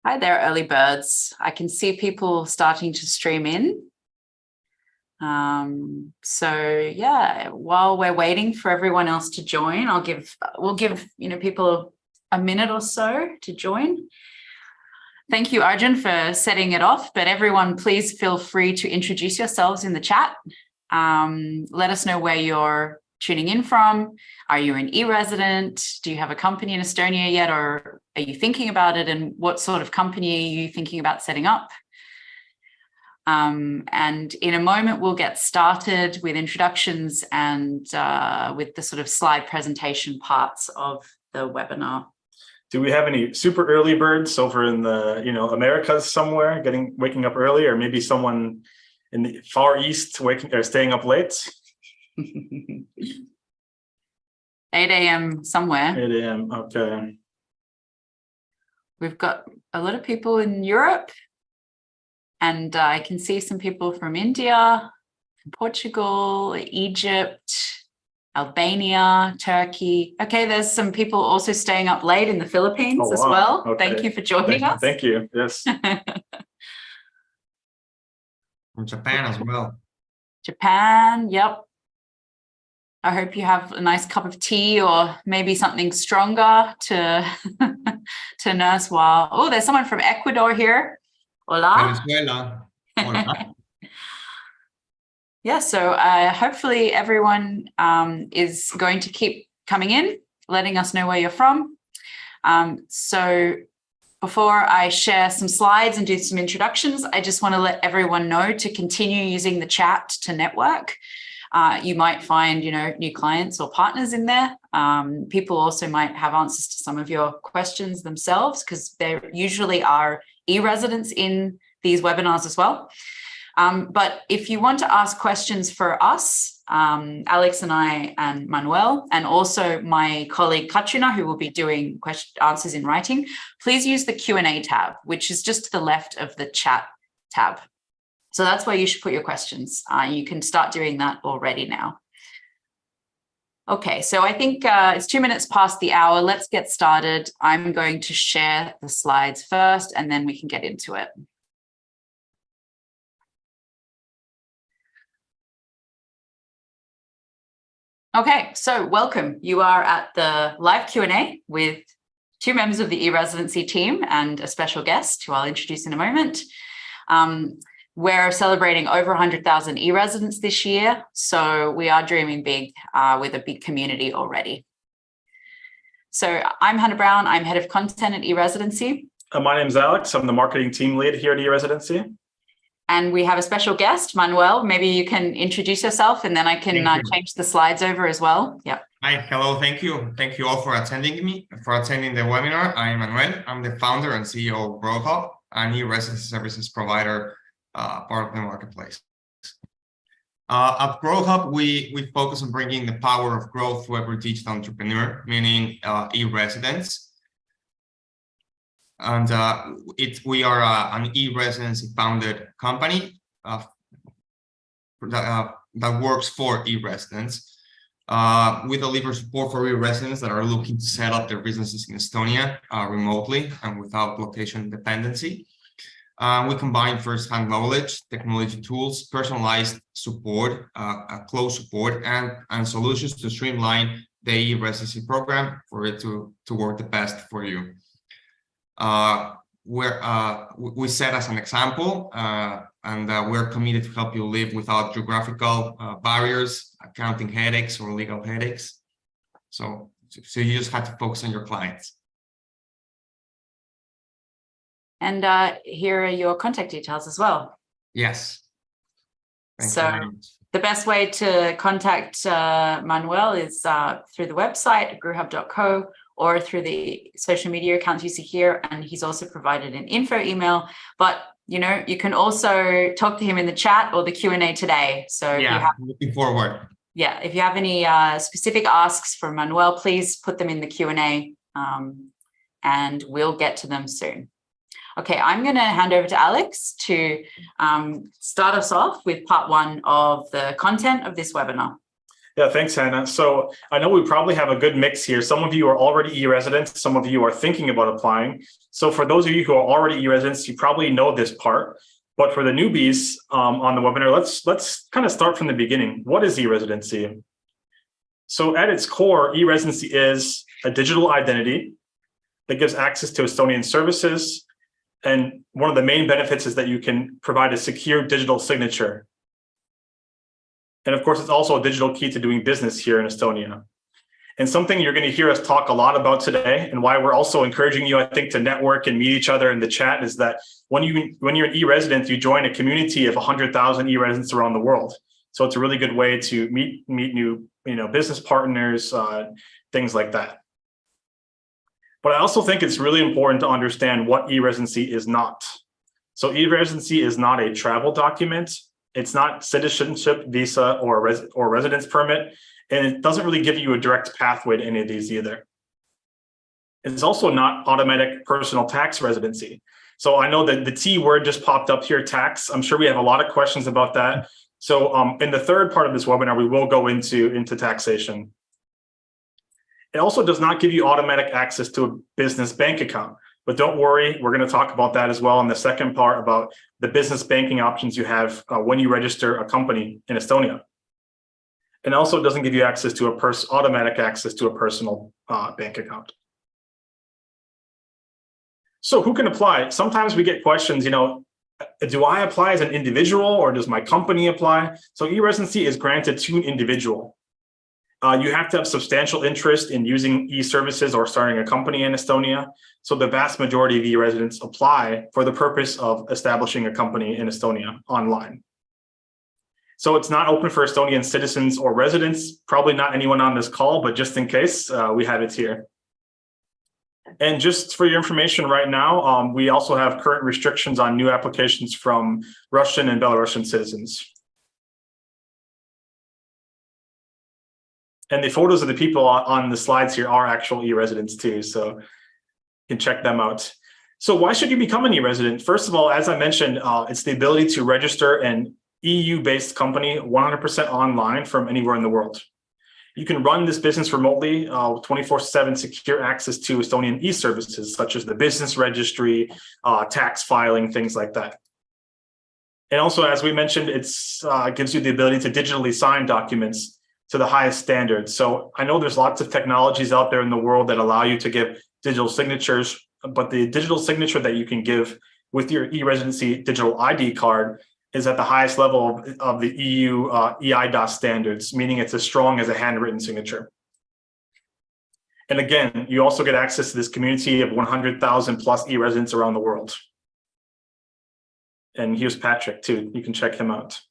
Hi there, early birds. I can see people starting to stream in. So yeah, while we're waiting for everyone else to join, we'll give people a minute or so to join. Thank you, Arjun, for setting it off, but everyone, please feel free to introduce yourselves in the chat. Let us know where you're tuning in from. Are you an e-resident? Do you have a company in Estonia yet, or are you thinking about it? And what sort of company are you thinking about setting up? And in a moment, we'll get started with introductions and with the sort of slide presentation parts of the webinar. Do we have any super early birds over in the Americas somewhere waking up early, or maybe someone in the Far East staying up late? 8 a.m. somewhere. 8 a.m. Okay. We've got a lot of people in Europe, and I can see some people from India, from Portugal, Egypt, Albania, Turkey. Okay, there's some people also staying up late in the Philippines as well. Okay. Thank you for joining us. Thank you. Yes. From Japan as well. Japan, yep. I hope you have a nice cup of tea or maybe something stronger to to nurse while. Oh, there's someone from Ecuador here. Hola. Venezuela. Hola. Yeah, so hopefully everyone is going to keep coming in, letting us know where you're from. So before I share some slides and do some introductions, I just want to let everyone know to continue using the chat to network. You might find, new clients or partners in there. People also might have answers to some of your questions themselves, because there usually are e-residents in these webinars as well. But if you want to ask questions for us, Alex and I and Manuel, and also my colleague Katrina, who will be doing answers in writing, please use the Q&A tab, which is just to the left of the chat tab. So that's where you should put your questions. You can start doing that already now. Okay, so I think it's 2 minutes past the hour. Let's get started. I'm going to share the slides first, and then we can get into it. Okay, so welcome. You are at the live Q&A with 2 members of the e-residency team and a special guest who I'll introduce in a moment. We're celebrating over 100,000 e-residents this year, so we are dreaming big with a big community already. So I'm Hannah Brown. I'm head of content at e-residency. My name's Alex. I'm the marketing team lead here at e-residency. And we have a special guest, Manuel. Maybe you can introduce yourself, and then I can change the slides over as well. Yep. Hi, hello, thank you. Thank you all for attending the webinar. I'm Manuel. I'm the founder and CEO of Grouhub, an e-residency services provider, part of the marketplace. At Grouhub, we focus on bringing the power of growth to every digital entrepreneur, meaning e-residents. And we are an e-residency founded company that works for e-residents. We deliver support for e-residents that are looking to set up their businesses in Estonia remotely and without location dependency. We combine first-hand knowledge, technology tools, personalized support, close support, and solutions to streamline the e-residency program for it to work the best for you. We set as an example, and we're committed to help you live without geographical barriers, accounting headaches, or legal headaches. So you just have to focus on your clients. And here are your contact details as well. Yes. So the best way to contact Manuel is through the website, grouhub.co, or through the social media accounts you see here. And he's also provided an info email. But, you can also talk to him in the chat or the Q&A today. So yeah, looking forward. Yeah, if you have any specific asks for Manuel, please put them in the Q&A, and we'll get to them soon. Okay, I'm going to hand over to Alex to start us off with part 1 of the content of this webinar. Yeah, thanks, Hannah. So I know we probably have a good mix here. Some of you are already e-residents, some of you are thinking about applying. So for those of you who are already e-residents, you probably know this part. But for the newbies on the webinar, let's kind of start from the beginning. What is e-residency? So at its core, e-residency is a digital identity that gives access to Estonian services. And one of the main benefits is that you can provide a secure digital signature. And of course, it's also a digital key to doing business here in Estonia. And something you're going to hear us talk a lot about today, and why we're also encouraging you, I think, to network and meet each other in the chat, is that when you're an e-resident, you join a community of 100,000 e-residents around the world. So it's a really good way to meet new business partners, things like that. But I also think it's really important to understand what e-residency is not. So e-residency is not a travel document. It's not citizenship, visa, or residence permit, and it doesn't really give you a direct pathway to any of these either. It's also not automatic personal tax residency. So I know that the T word just popped up here, tax. I'm sure we have a lot of questions about that. So in the third part of this webinar, we will go into taxation. It also does not give you automatic access to a business bank account. But don't worry, we're going to talk about that as well in the second part about the business banking options you have when you register a company in Estonia. And also doesn't give you access to automatic access to a personal bank account. So who can apply? Sometimes we get questions, do I apply as an individual or does my company apply? So e-residency is granted to an individual. You have to have substantial interest in using e-services or starting a company in Estonia. So the vast majority of e-residents apply for the purpose of establishing a company in Estonia online. So it's not open for Estonian citizens or residents, probably not anyone on this call, but just in case, we have it here. And just for your information right now, we also have current restrictions on new applications from Russian and Belarusian citizens. And the photos of the people on the slides here are actual e-residents too, so you can check them out. So why should you become an e-resident? First of all, as I mentioned, it's the ability to register an EU-based company 100% online from anywhere in the world. You can run this business remotely with 24/7 secure access to Estonian e-services, such as the business registry, tax filing, things like that. And also, as we mentioned, it gives you the ability to digitally sign documents to the highest standards. So I know there's lots of technologies out there in the world that allow you to give digital signatures, but the digital signature that you can give with your e-residency digital ID card is at the highest level of the EU EIDAS standards, meaning it's as strong as a handwritten signature. And again, you also get access to this community of 100,000 plus e-residents around the world. And here's Patrick too, you can check him out.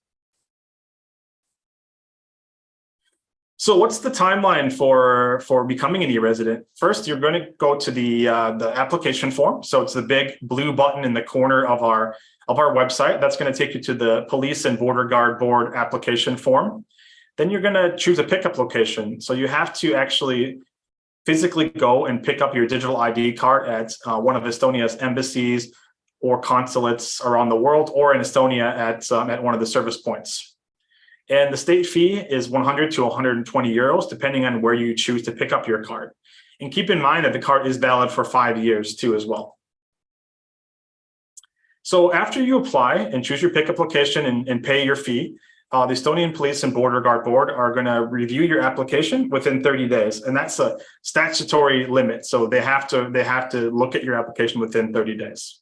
So what's the timeline for becoming an e-resident? First, you're going to go to the application form. So it's the big blue button in the corner of our website. That's going to take you to the Police and Border Guard Board application form. Then you're going to choose a pickup location. So you have to actually physically go and pick up your digital ID card at one of Estonia's embassies or consulates around the world, or in Estonia at one of the service points. And the state fee is 100 to 120 euros, depending on where you choose to pick up your card. And keep in mind that the card is valid for 5 years too as well. So after you apply and choose your pickup location and pay your fee, the Estonian Police and Border Guard Board are going to review your application within 30 days. And that's a statutory limit. So they have to look at your application within 30 days.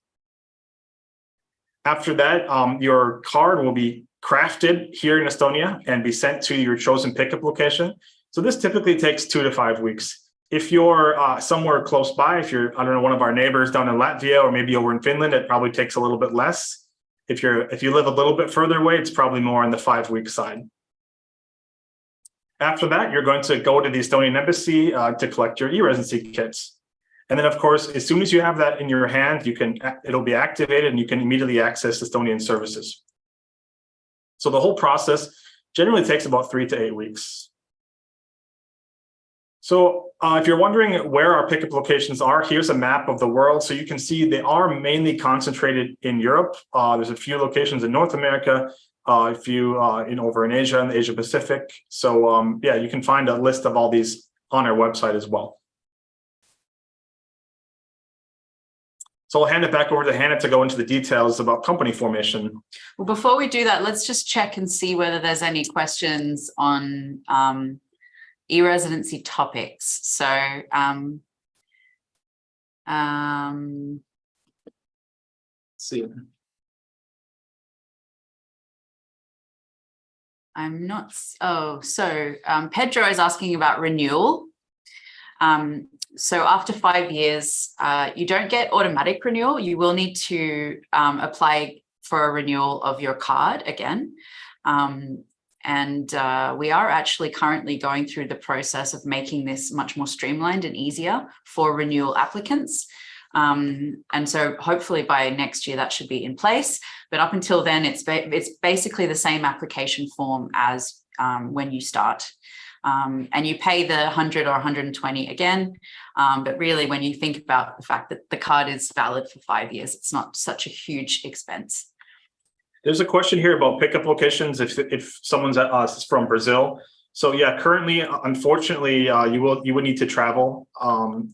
After that, your card will be crafted here in Estonia and be sent to your chosen pickup location. So this typically takes 2 to 5 weeks. If you're somewhere close by, if you're, I don't know, one of our neighbors down in Latvia or maybe over in Finland, it probably takes a little bit less. If you live a little bit further away, it's probably more on the 5-week side. After that, you're going to go to the Estonian embassy to collect your e-residency kits. And then, of course, as soon as you have that in your hand, it'll be activated and you can immediately access Estonian services. So the whole process generally takes about 3 to 8 weeks. So if you're wondering where our pickup locations are, here's a map of the world. So you can see they are mainly concentrated in Europe. There's a few locations in North America, if you over in Asia and the Asia Pacific. So yeah, you can find a list of all these on our website as well. So I'll hand it back over to Hannah to go into the details about company formation. Well, before we do that, let's just check and see whether there's any questions on e-residency topics. So See. I'm not, so Pedro is asking about renewal. So after 5 years, you don't get automatic renewal. You will need to apply for a renewal of your card again. And we are actually currently going through the process of making this much more streamlined and easier for renewal applicants. And so hopefully by next year that should be in place. But up until then, it's basically the same application form as when you start. And you pay the 100 or 120 again. But really, when you think about the fact that the card is valid for 5 years, it's not such a huge expense. There's a question here about pickup locations if someone's from Brazil. So yeah, currently, unfortunately, you would need to travel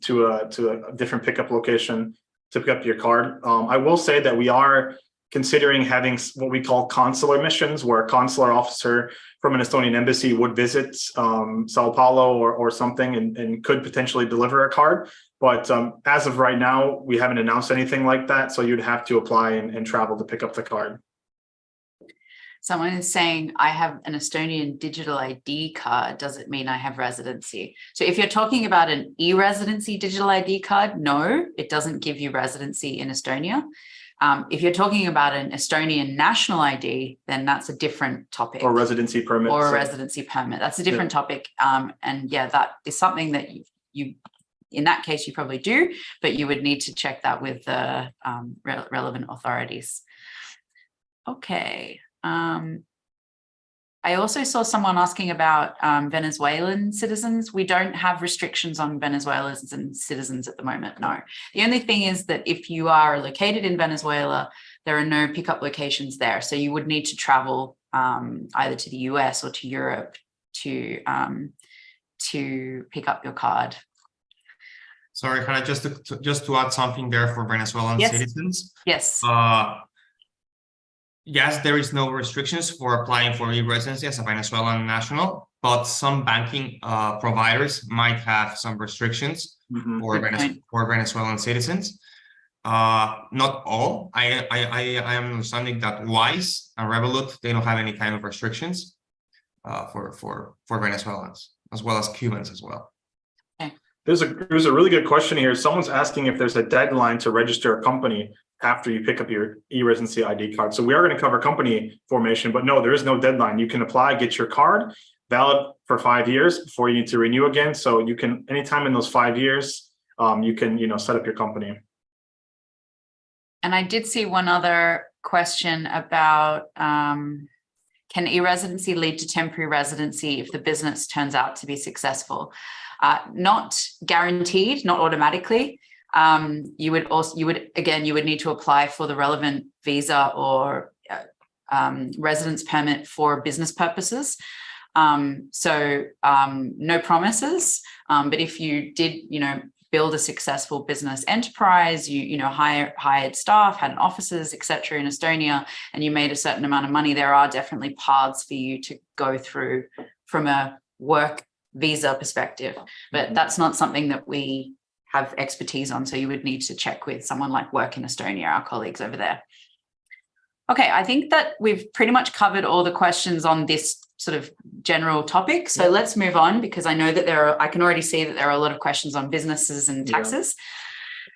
to a different pickup location to pick up your card. I will say that we are considering having what we call consular missions, where a consular officer from an Estonian embassy would visit Sao Paulo or something and could potentially deliver a card. But as of right now, we haven't announced anything like that. So you'd have to apply and travel to pick up the card. Someone is saying, I have an Estonian digital ID card. Does it mean I have residency? So if you're talking about an e-residency digital ID card, no, it doesn't give you residency in Estonia. If you're talking about an Estonian national ID, then that's a different topic. Or residency permit. Or a residency permit. That's a different topic. And yeah, that is something that you in that case, you probably do, but you would need to check that with the relevant authorities. Okay. I also saw someone asking about Venezuelan citizens. We don't have restrictions on Venezuelans and citizens at the moment, no. The only thing is that if you are located in Venezuela, there are no pickup locations there. So you would need to travel either to the US or to Europe to pick up your card. Sorry, Hannah, just to add something there for Venezuelan citizens. Yes. Yes, there is no restrictions for applying for e-residency as a Venezuelan national, but some banking providers might have some restrictions for Venezuelan citizens. Not all. I am understanding that Wise and Revolut, they don't have any kind of restrictions for Venezuelans, as well as Cubans as well. Okay. There's a really good question here. Someone's asking if there's a deadline to register a company after you pick up your e-residency ID card. So we are going to cover company formation, but no, there is no deadline. You can apply, get your card valid for 5 years before you need to renew again. So you can, anytime in those 5 years, you can, set up your company. And I did see one other question about, can e-residency lead to temporary residency if the business turns out to be successful? Not guaranteed, not automatically. You would need to apply for the relevant visa or residence permit for business purposes. So no promises, but if you did, build a successful business enterprise, hired staff, had offices, etc. in Estonia, and you made a certain amount of money, there are definitely paths for you to go through from a work visa perspective, but that's not something that we have expertise on. So you would need to check with someone like Work in Estonia, our colleagues over there. Okay, I think that we've pretty much covered all the questions on this sort of general topic. So let's move on, because I know that I can already see that there are a lot of questions on businesses and taxes.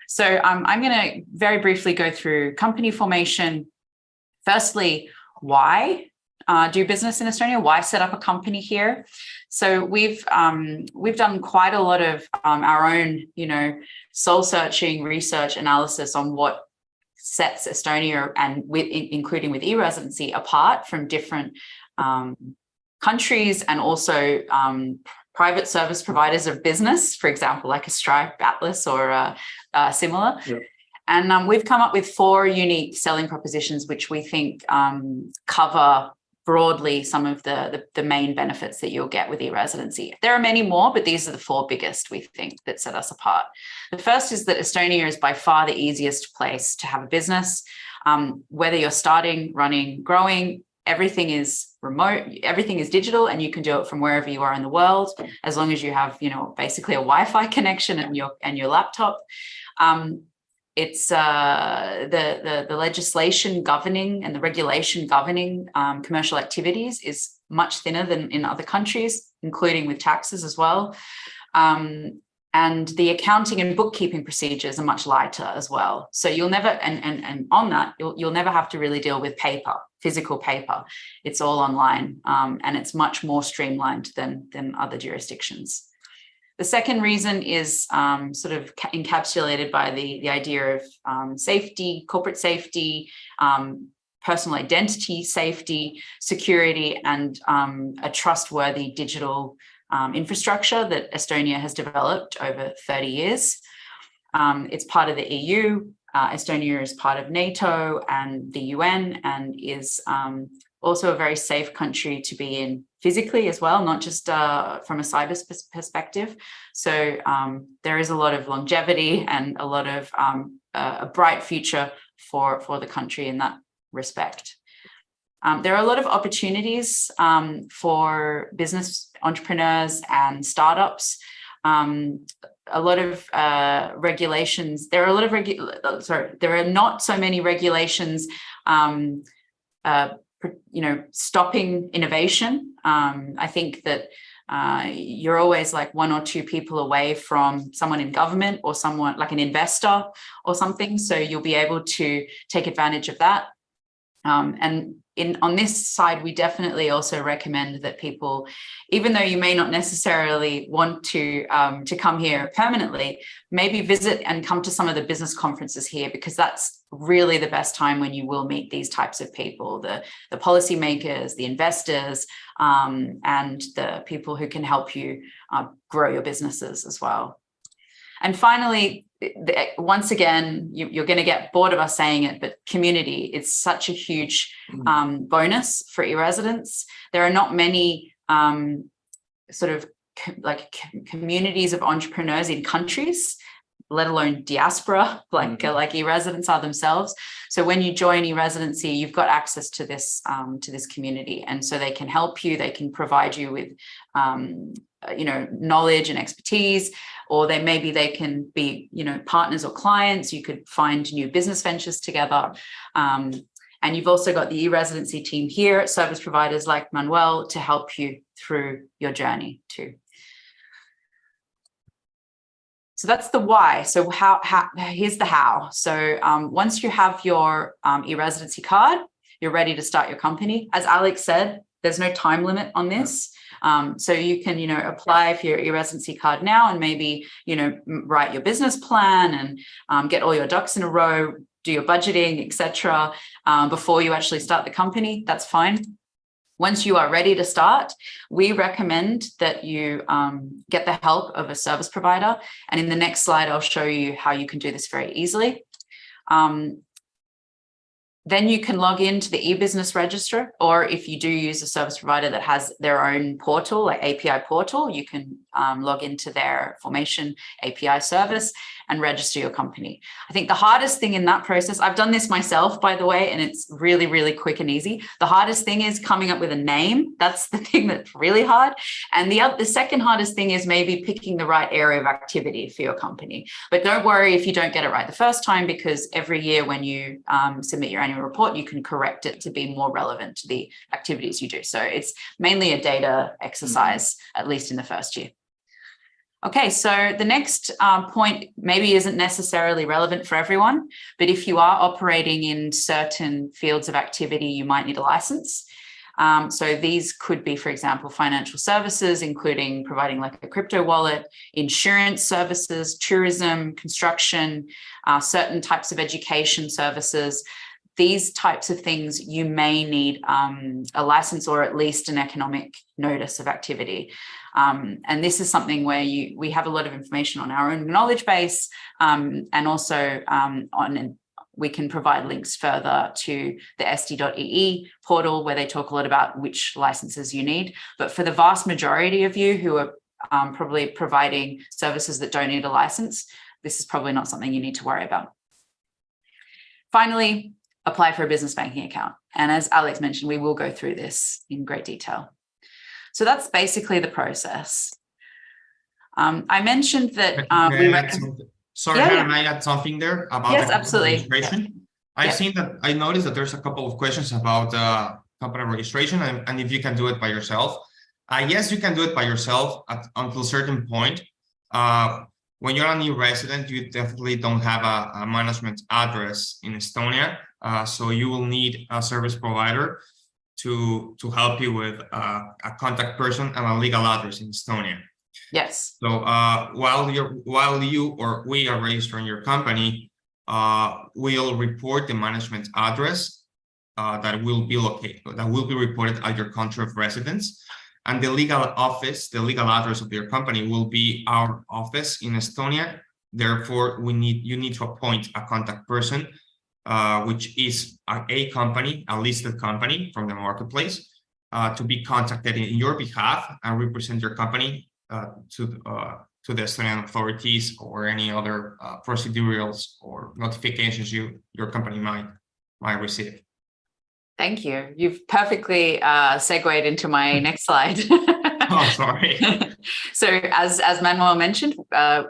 So I'm going to very briefly go through company formation. Firstly, why do business in Estonia? Why set up a company here? So we've done quite a lot of our own, soul searching, research, analysis on what sets Estonia and including with e-residency apart from different countries, and also private service providers of business, for example, like a Stripe, Atlas, or similar. Yep. And we've come up with 4 unique selling propositions, which we think cover broadly some of the main benefits that you'll get with e-residency. There are many more, but these are the 4 biggest we think that set us apart. The first is that Estonia is by far the easiest place to have a business. Whether you're starting, running, growing, everything is remote, everything is digital, and you can do it from wherever you are in the world, as long as you have, you know, basically a Wi-Fi connection and your laptop. It's the legislation governing and the regulation governing commercial activities is much thinner than in other countries, including with taxes as well. And the accounting and bookkeeping procedures are much lighter as well. So you'll never, and on that, you'll never have to really deal with paper, physical paper. It's all online, and it's much more streamlined than other jurisdictions. The second reason is sort of encapsulated by the idea of safety, corporate safety, personal identity safety, security, and a trustworthy digital infrastructure that Estonia has developed over 30 years. It's part of the EU. Estonia is part of NATO and the UN, and is also a very safe country to be in physically as well, not just from a cyber perspective. So there is a lot of longevity and a lot of a bright future for the country in that respect. There are a lot of opportunities for business entrepreneurs and startups. A lot of regulations. There are a lot of there are not so many regulations, stopping innovation. I think that you're always like 1 or 2 people away from someone in government or someone like an investor or something. So you'll be able to take advantage of that. And on this side, we definitely also recommend that people, even though you may not necessarily want to come here permanently, maybe visit and come to some of the business conferences here, because that's really the best time when you will meet these types of people, the policymakers, the investors, and the people who can help you grow your businesses as well. And finally, once again, you're going to get bored of us saying it, but community is such a huge bonus for e-residents. There are not many communities of entrepreneurs in countries, let alone diaspora, like e-residents are themselves. So when you join e-residency, you've got access to this community, and so they can help you. They can provide you with knowledge and expertise, or they can be partners or clients. You could find new business ventures together. And you've also got the e-residency team here at service providers like Manuel to help you through your journey too. So that's the why. So here's the how. So once you have your e-residency card, you're ready to start your company. As Alex said, there's no time limit on this. So you can, apply for your e-residency card now and maybe, write your business plan and get all your ducks in a row, do your budgeting, etc. Before you actually start the company. That's fine. Once you are ready to start, we recommend that you get the help of a service provider. And in the next slide, I'll show you how you can do this very easily. Then you can log into the e-business register, or if you do use a service provider that has their own portal, like API portal, you can log into their formation API service and register your company. I think the hardest thing in that process, I've done this myself, by the way, and it's really, really quick and easy. The hardest thing is coming up with a name. That's the thing that's really hard. And the second hardest thing is maybe picking the right area of activity for your company. But don't worry if you don't get it right the first time, because every year when you submit your annual report, you can correct it to be more relevant to the activities you do. So it's mainly a data exercise, at least in the first year. Okay, so the next point maybe isn't necessarily relevant for everyone, but if you are operating in certain fields of activity, you might need a license. So these could be, for example, financial services, including providing like a crypto wallet, insurance services, tourism, construction, certain types of education services. These types of things, you may need a license or at least an economic notice of activity. And this is something where we have a lot of information on our own knowledge base, and also we can provide links further to the SD.ee portal where they talk a lot about which licenses you need. But for the vast majority of you who are probably providing services that don't need a license, this is probably not something you need to worry about. Finally, apply for a business banking account. And as Alex mentioned, we will go through this in great detail. So that's basically the process. I mentioned that we recommend. Sorry, Yeah, Hannah, I add something there about yes, the absolutely. registration. Yeah. I noticed that there's a couple of questions about company registration and if you can do it by yourself. Yes, you can do it by yourself until a certain point. When you're a new resident, you definitely don't have a management address in Estonia. So you will need a service provider to help you with a contact person and a legal address in Estonia. Yes. So while you or we are registering your company, we'll report the management address that will be reported at your country of residence, and the legal office, the legal address of your company will be our office in Estonia. Therefore, you need to appoint a contact person, which is a company, a listed company from the marketplace, to be contacted in your behalf and represent your company to the Estonian authorities or any other procedurals or notifications your company might receive. Thank you. You've perfectly segued into my next slide. Oh, sorry. So as Manuel mentioned,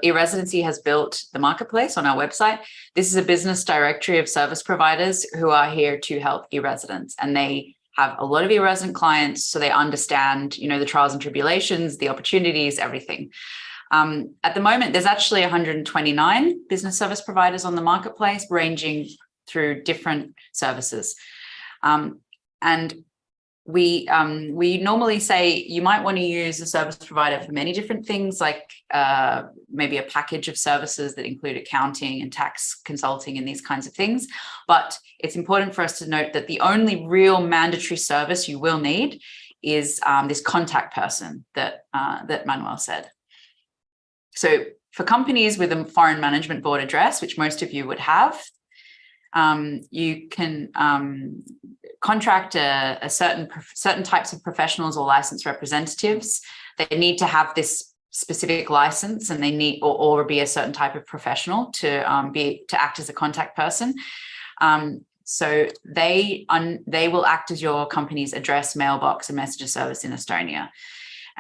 e-Residency has built the marketplace on our website. This is a business directory of service providers who are here to help e-residents, and they have a lot of e-resident clients, so they understand, the trials and tribulations, the opportunities, everything. At the moment, there's actually 129 business service providers on the marketplace, ranging through different services. And we normally say you might want to use a service provider for many different things, like maybe a package of services that include accounting and tax consulting and these kinds of things. But it's important for us to note that the only real mandatory service you will need is this contact person that Manuel said. So for companies with a foreign management board address, which most of you would have, you can contract a certain types of professionals or licensed representatives. They need to have this specific license, and they need or be a certain type of professional to act as a contact person. So they will act as your company's address, mailbox, and messenger service in Estonia.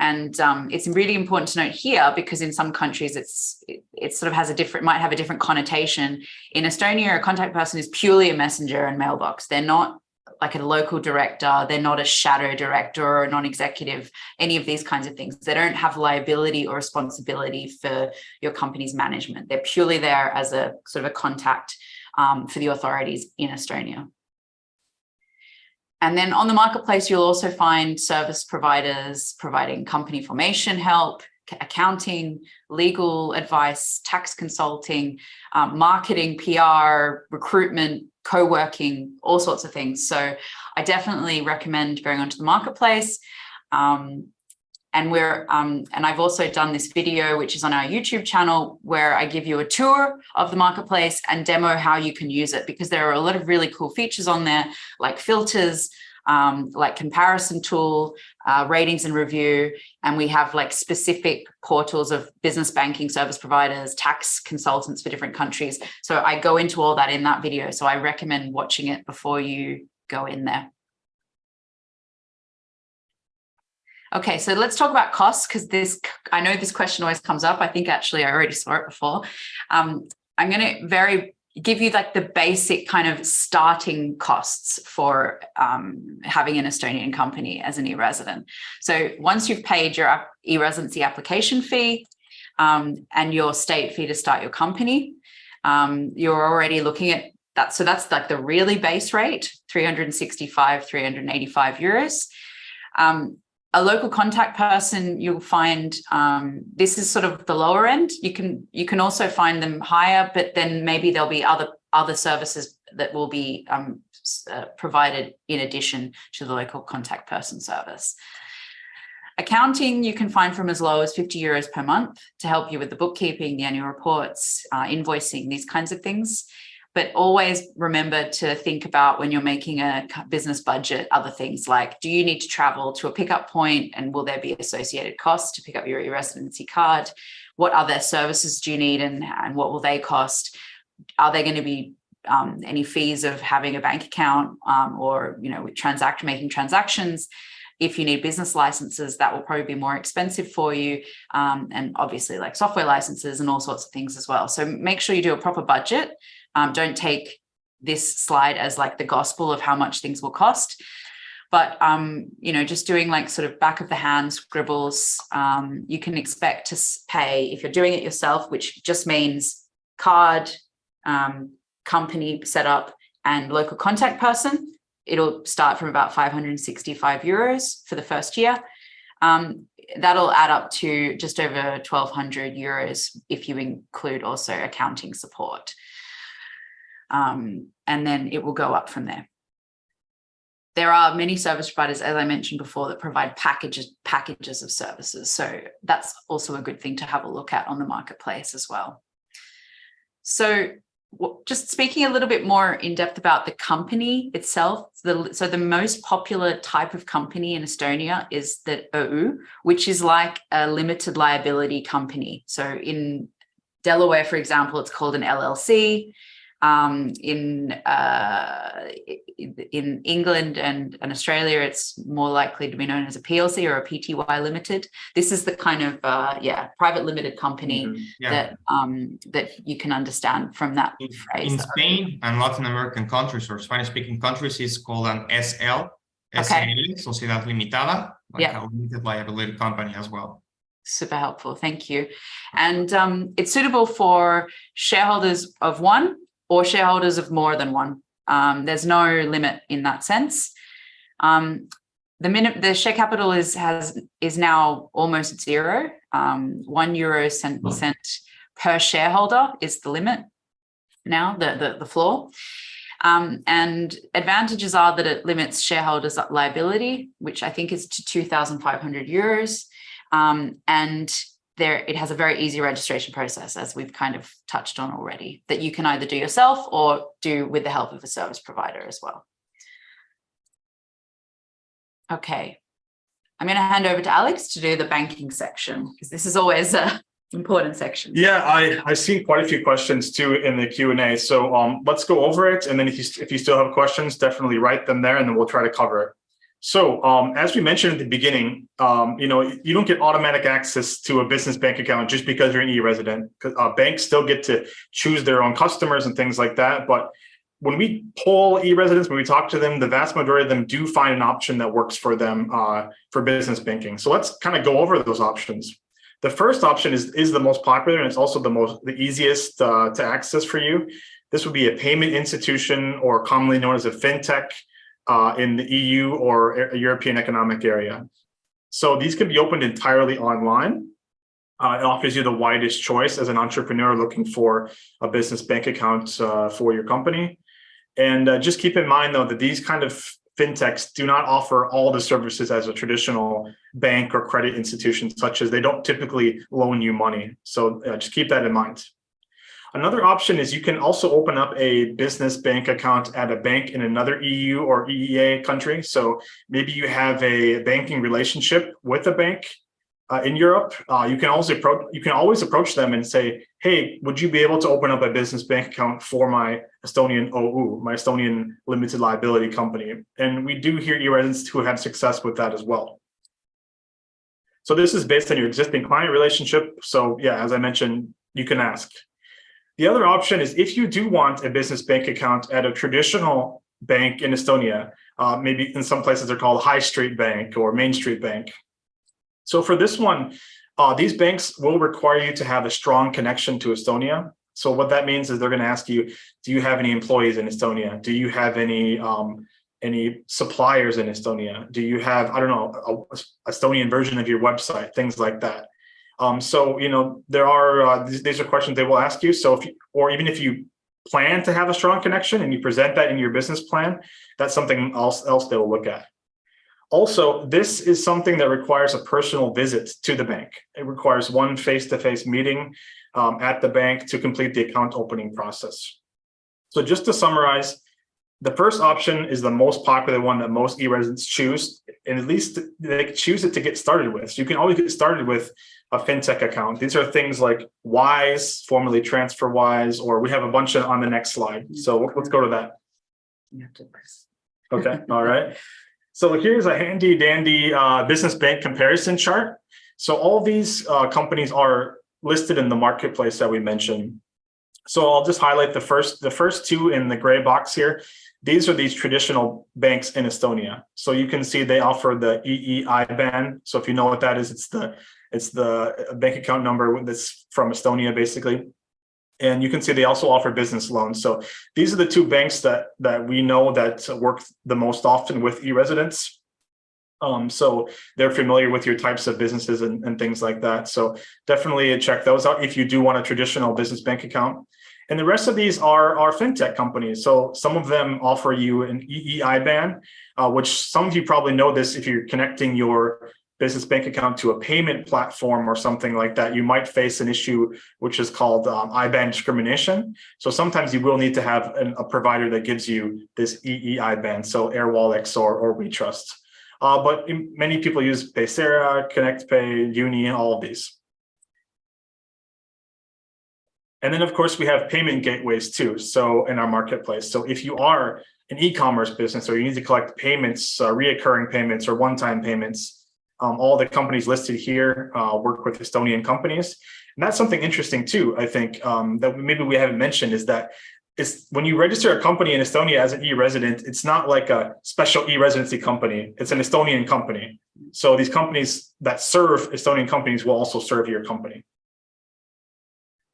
And it's really important to note here, because in some countries it sort of might have a different connotation. In Estonia, a contact person is purely a messenger and mailbox. They're not like a local director. They're not a shadow director or a non-executive, any of these kinds of things. They don't have liability or responsibility for your company's management. They're purely there as a sort of a contact for the authorities in Estonia. And then on the marketplace, you'll also find service providers providing company formation help, accounting, legal advice, tax consulting, marketing, PR, recruitment, co-working, all sorts of things. So I definitely recommend going onto the marketplace. And I've also done this video, which is on our YouTube channel, where I give you a tour of the marketplace and demo how you can use it, because there are a lot of really cool features on there, like filters, like comparison tool, ratings and review. And we have like specific portals of business banking service providers, tax consultants for different countries. So I go into all that in that video. So I recommend watching it before you go in there. Okay, so let's talk about costs, because I know this question always comes up. I think actually I already saw it before. I'm going to give you like the basic kind of starting costs for having an Estonian company as an e-resident. So once you've paid your e-residency application fee and your state fee to start your company, you're already looking at that. So that's like the really base rate, 385 euros. A local contact person, you'll find this is sort of the lower end. You can also find them higher, but then maybe there'll be other services that will be provided in addition to the local contact person service. Accounting, you can find from as low as 50 euros per month to help you with the bookkeeping, the annual reports, invoicing, these kinds of things. But always remember to think about when you're making a business budget, other things like, do you need to travel to a pickup point and will there be associated costs to pick up your e-residency card? What other services do you need and what will they cost? Are there going to be any fees of having a bank account or, making transactions? If you need business licenses, that will probably be more expensive for you. And obviously like software licenses and all sorts of things as well. So make sure you do a proper budget. Don't take this slide as like the gospel of how much things will cost. But, just doing like sort of back of the hand scribbles, you can expect to pay if you're doing it yourself, which just means card, company setup and local contact person. It'll start from about 565 euros for the first year. That'll add up to just over 1,200 euros if you include also accounting support. And then it will go up from there. There are many service providers, as I mentioned before, that provide packages of services. So that's also a good thing to have a look at on the marketplace as well. So just speaking a little bit more in depth about the company itself. So the most popular type of company in Estonia is the OÜ, which is like a limited liability company. So in Delaware, for example, it's called an LLC. In England and Australia, it's more likely to be known as a PLC or a PTY limited. This is the kind of private limited company that you can understand from that phrase. In Spain and Latin American countries or Spanish-speaking countries, it's called an SL, Sociedad Limitada, like a limited liability company as well. Super helpful, thank you. And it's suitable for shareholders of one or shareholders of more than one. There's no limit in that sense. The share capital is now almost zero. €1 per shareholder is the limit now, the floor. And advantages are that it limits shareholders' liability, which I think is to 2,500 euros. And it has a very easy registration process, as we've kind of touched on already, that you can either do yourself or do with the help of a service provider as well. Okay, I'm going to hand over to Alex to do the banking section, because this is always an important section. Yeah, I see quite a few questions too in the Q&A. So let's go over it. And then if you still have questions, definitely write them there and then we'll try to cover it. So as we mentioned at the beginning, you don't get automatic access to a business bank account just because you're an e-resident. Banks still get to choose their own customers and things like that. But when we poll e-residents, when we talk to them, the vast majority of them do find an option that works for them for business banking. So let's kind of go over those options. The first option is the most popular, and it's also the easiest to access for you. This would be a payment institution, or commonly known as a fintech, in the EU or European Economic Area. So these can be opened entirely online. It offers you the widest choice as an entrepreneur looking for a business bank account for your company. And just keep in mind, though, that these kind of fintechs do not offer all the services as a traditional bank or credit institution, such as they don't typically loan you money. So just keep that in mind. Another option is you can also open up a business bank account at a bank in another EU or EEA country. So maybe you have a banking relationship with a bank in Europe. You can always approach them and say, hey, would you be able to open up a business bank account for my Estonian OÜ, my Estonian limited liability company? And we do hear e-residents who have success with that as well. So this is based on your existing client relationship. So yeah, as I mentioned, you can ask. The other option is if you do want a business bank account at a traditional bank in Estonia, maybe in some places they're called High Street Bank or Main Street Bank. So for this one, these banks will require you to have a strong connection to Estonia. So what that means is they're going to ask you, do you have any employees in Estonia? Do you have any suppliers in Estonia? Do you have, I don't know, a Estonian version of your website, things like that. So, there are, these are questions they will ask you. So even if you plan to have a strong connection and you present that in your business plan, that's something else they will look at. Also, this is something that requires a personal visit to the bank. It requires one face-to-face meeting at the bank to complete the account opening process. So just to summarize, the first option is the most popular one that most e-residents choose, and at least they choose it to get started with. So you can always get started with a fintech account. These are things like Wise, formerly TransferWise, or we have a bunch on the next slide. So let's go to that. You have to press. Okay, all right. So here's a handy dandy business bank comparison chart. So all these companies are listed in the marketplace that we mentioned. So I'll just highlight the first two in the gray box here. These are these traditional banks in Estonia. So you can see they offer the EE-IBAN. So if you know what that is, it's the bank account number that's from Estonia, basically. And you can see they also offer business loans. So these are the two banks that we know that work the most often with e-residents. So they're familiar with your types of businesses and things like that. So definitely check those out if you do want a traditional business bank account. And the rest of these are fintech companies. So some of them offer you an EE-IBAN, which some of you probably know this if you're connecting your business bank account to a payment platform or something like that. You might face an issue which is called IBAN discrimination. So sometimes you will need to have a provider that gives you this EE-IBAN, so AirWallex or WeTrust. But many people use Paysera, ConnectPay, Uni, all of these. And then, of course, we have payment gateways too. So in our marketplace. So if you are an e-commerce business or you need to collect payments, reoccurring payments or one-time payments, all the companies listed here work with Estonian companies. And that's something interesting too, I think, that maybe we haven't mentioned is that when you register a company in Estonia as an e-resident, it's not like a special e-residency company. It's an Estonian company. So these companies that serve Estonian companies will also serve your company.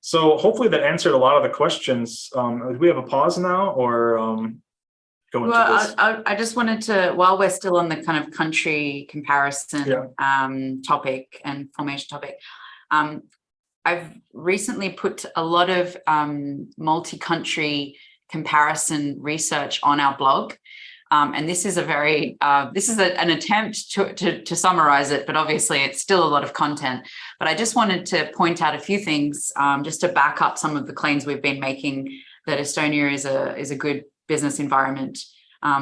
So hopefully that answered a lot of the questions. Do we have a pause now or go into this? I just wanted to, while we're still on the kind of country comparison topic and formation topic, I've recently put a lot of multi-country comparison research on our blog. And this is an attempt to summarize it, but obviously it's still a lot of content. But I just wanted to point out a few things just to back up some of the claims we've been making that Estonia is a good business environment.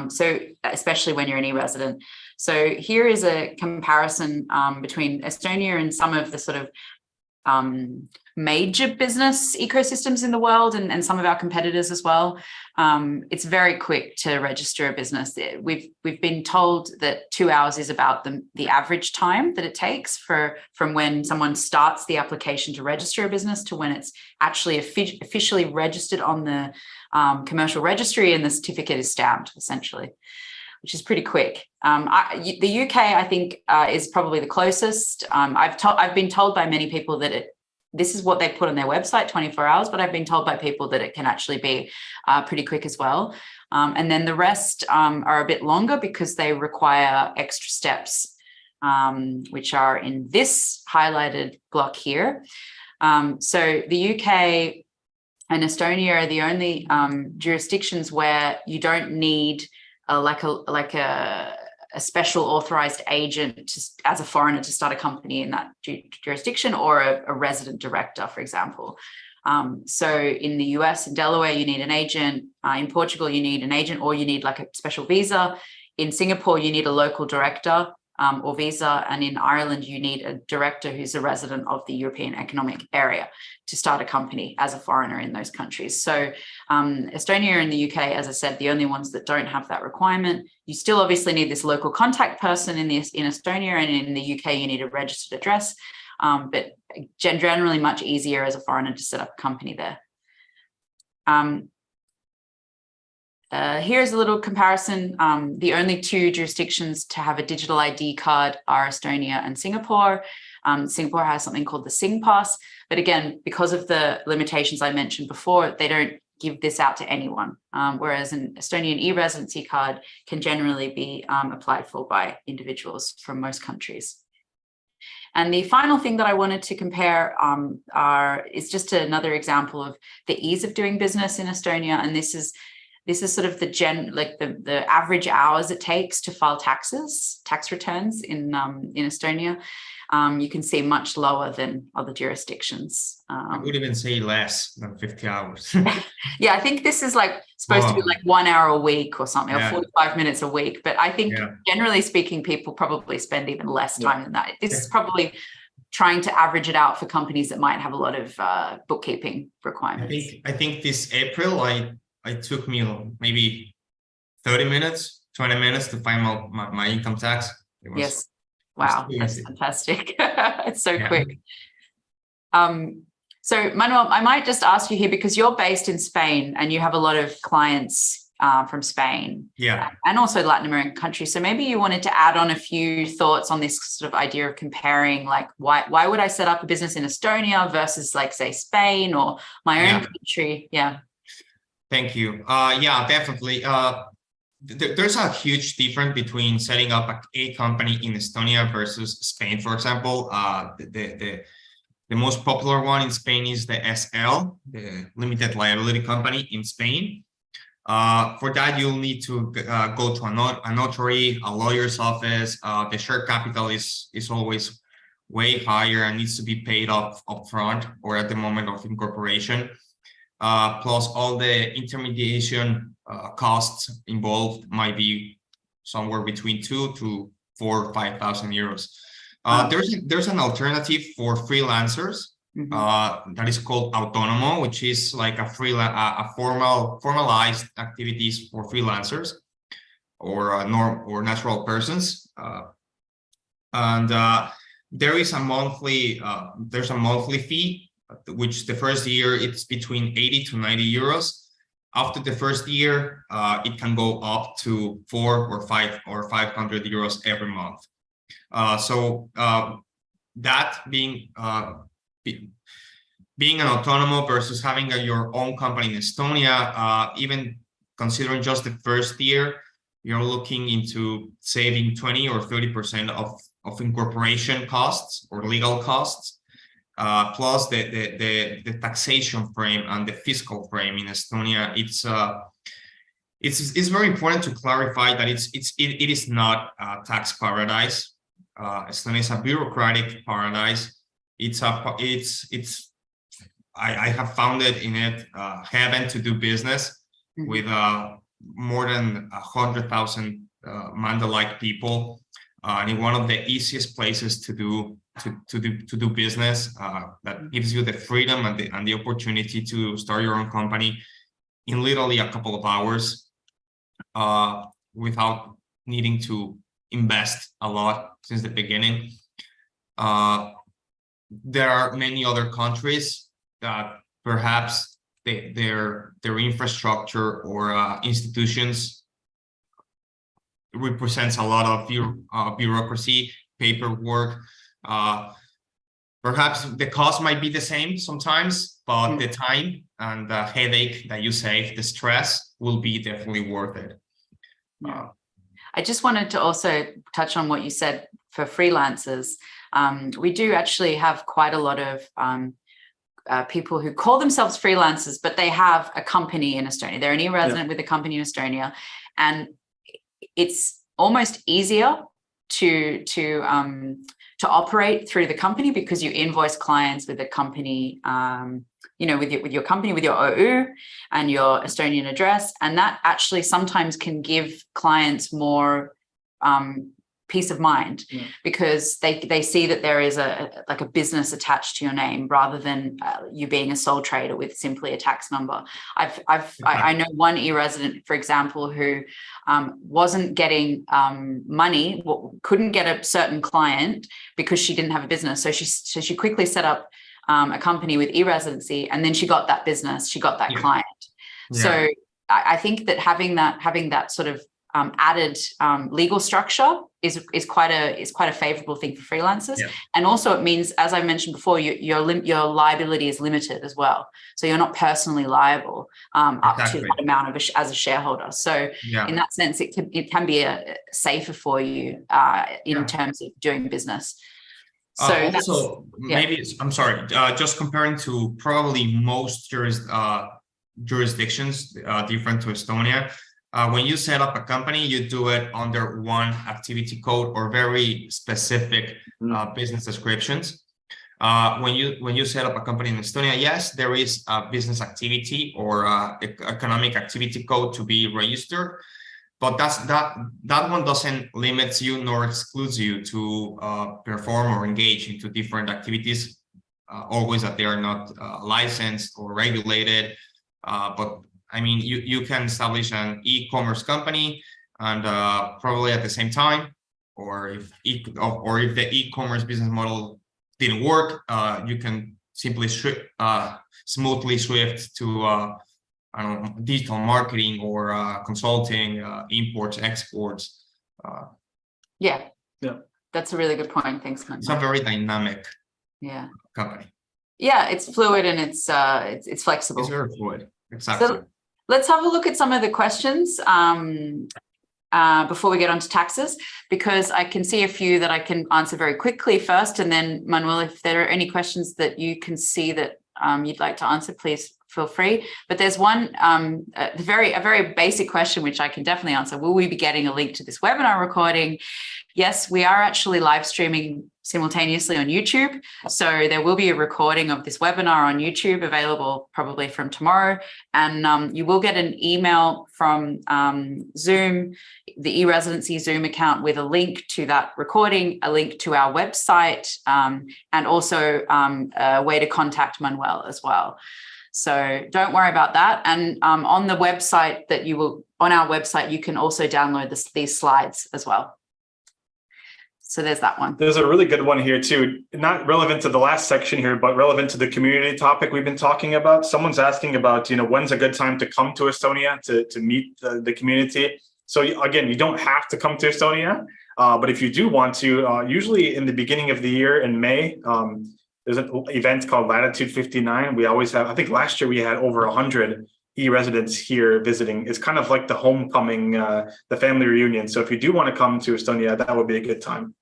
So especially when you're an e-resident. So here is a comparison between Estonia and some of the sort of major business ecosystems in the world and some of our competitors as well. It's very quick to register a business. We've been told that 2 hours is about the average time that it takes from when someone starts the application to register a business to when it's actually officially registered on the commercial registry and the certificate is stamped, essentially, which is pretty quick. The UK, I think, is probably the closest. I've been told by many people that this is what they put on their website, 24 hours, but I've been told by people that it can actually be pretty quick as well. And then the rest are a bit longer because they require extra steps, which are in this highlighted block here. So the UK and Estonia are the only jurisdictions where you don't need a special authorized agent as a foreigner to start a company in that jurisdiction, or a resident director, for example. So in the US, in Delaware, you need an agent. In Portugal, you need an agent, or you need like a special visa. In Singapore, you need a local director or visa. And in Ireland, you need a director who's a resident of the European Economic Area to start a company as a foreigner in those countries. So Estonia and the UK, as I said, the only ones that don't have that requirement. You still obviously need this local contact person in Estonia, and in the UK, you need a registered address, but generally much easier as a foreigner to set up a company there. Here's a little comparison. The only two jurisdictions to have a digital ID card are Estonia and Singapore. Singapore has something called the Sing Pass, but again, because of the limitations I mentioned before, they don't give this out to anyone, whereas an Estonian e-residency card can generally be applied for by individuals from most countries. And the final thing that I wanted to compare is just another example of the ease of doing business in Estonia, and this is this is sort of the average hours it takes to file tax returns in Estonia. You can see much lower than other jurisdictions. I would even say less than 50 hours. Yeah, I think this is like supposed to be like 1 hour a week or something, or 45 minutes a week. But I think generally speaking, people probably spend even less time than that. This is probably trying to average it out for companies that might have a lot of bookkeeping requirements. I think this April, I took me maybe 30 minutes, 20 minutes to file my income tax. Yes. Wow, that's fantastic. It's so quick. So Manuel, I might just ask you here, because you're based in Spain and you have a lot of clients from Spain, and also Latin American countries. So maybe you wanted to add on a few thoughts on this sort of idea of comparing, like why would I set up a business in Estonia versus, like, say, Spain or my own country? Yeah. Thank you. Yeah, definitely. There's a huge difference between setting up a company in Estonia versus Spain. For example, the most popular one in Spain is the SL, the limited liability company in Spain. For that, you'll need to go to a notary, a lawyer's office. The share capital is always way higher and needs to be paid off upfront or at the moment of incorporation. Plus all the intermediation costs involved might be somewhere between 2,000 to 4,000 or 5,000 euros. There's an alternative for freelancers that is called autonomo, which is like a formalized activities for freelancers or natural persons. And there is a monthly fee, which the first year it's between 80 to 90 euros. After the first year, it can go up to 400 or 500 euros every month. So that being an autonomo versus having your own company in Estonia, even considering just the first year, you're looking into saving 20 or 30% of incorporation costs or legal costs. Plus the taxation frame and the fiscal frame in Estonia. It's very important to clarify that it is not a tax paradise. Estonia is a bureaucratic paradise. I have found it in it heaven to do business with more than 100,000 Manda-like people, and in one of the easiest places to do business, that gives you the freedom and the opportunity to start your own company in literally a couple of hours, without needing to invest a lot since the beginning. There are many other countries that perhaps their infrastructure or institutions represents a lot of bureaucracy, paperwork. Perhaps the cost might be the same sometimes, but the time and the headache that you save, the stress, will be definitely worth it. I just wanted to also touch on what you said for freelancers. We do actually have quite a lot of people who call themselves freelancers, but they have a company in Estonia. They're an e-resident with a company in Estonia, and it's almost easier to operate through the company because you invoice clients with the company, with your company, with your OU and your Estonian address, and that actually sometimes can give clients more peace of mind because they see that there is a business attached to your name rather than you being a sole trader with simply a tax number. I know one e-resident, for example, who wasn't getting money, couldn't get a certain client because she didn't have a business. So she quickly set up a company with e-Residency, and then she got that business, she got that client. So I think that having that sort of added legal structure is quite a favorable thing for freelancers, and also it means, as I mentioned before, your liability is limited as well. So you're not personally liable up to that amount as a shareholder. So in that sense, it can be safer for you in terms of doing business. So also maybe I'm sorry, just comparing to probably most jurisdictions different to Estonia. When you set up a company, you do it under one activity code or very specific business descriptions. When you set up a company in Estonia, yes, there is a business activity or economic activity code to be registered, but that one doesn't limit you nor excludes you to perform or engage into different activities, always that they are not licensed or regulated. But I mean, you can establish an e-commerce company and probably at the same time, or if the e-commerce business model didn't work, you can simply smoothly shift to I don't know, digital marketing or consulting, imports, exports. Yeah, that's a really good point. Thanks, Manuel. It's a very dynamic company. Yeah, it's fluid and it's flexible. It's very fluid. Exactly. So let's have a look at some of the questions before we get on to taxes, because I can see a few that I can answer very quickly first. And then, Manuel, if there are any questions that you can see that you'd like to answer, please feel free. But there's one, a very basic question, which I can definitely answer. Will we be getting a link to this webinar recording? Yes, we are actually live streaming simultaneously on YouTube. So there will be a recording of this webinar on YouTube available probably from tomorrow. And you will get an email from Zoom, the e-Residency Zoom account, with a link to that recording, a link to our website, and also a way to contact Manuel as well. So don't worry about that. And on the website on our website, you can also download these slides as well. So there's that one. There's a really good one here too, not relevant to the last section here, but relevant to the community topic we've been talking about. Someone's asking about, when's a good time to come to Estonia to meet the community. So again, you don't have to come to Estonia, but if you do want to, usually in the beginning of the year in May, there's an event called Latitude 59. We always have, I think last year we had over 100 e-residents here visiting. It's kind of like the homecoming, the family reunion. So if you do want to come to Estonia, that would be a good time.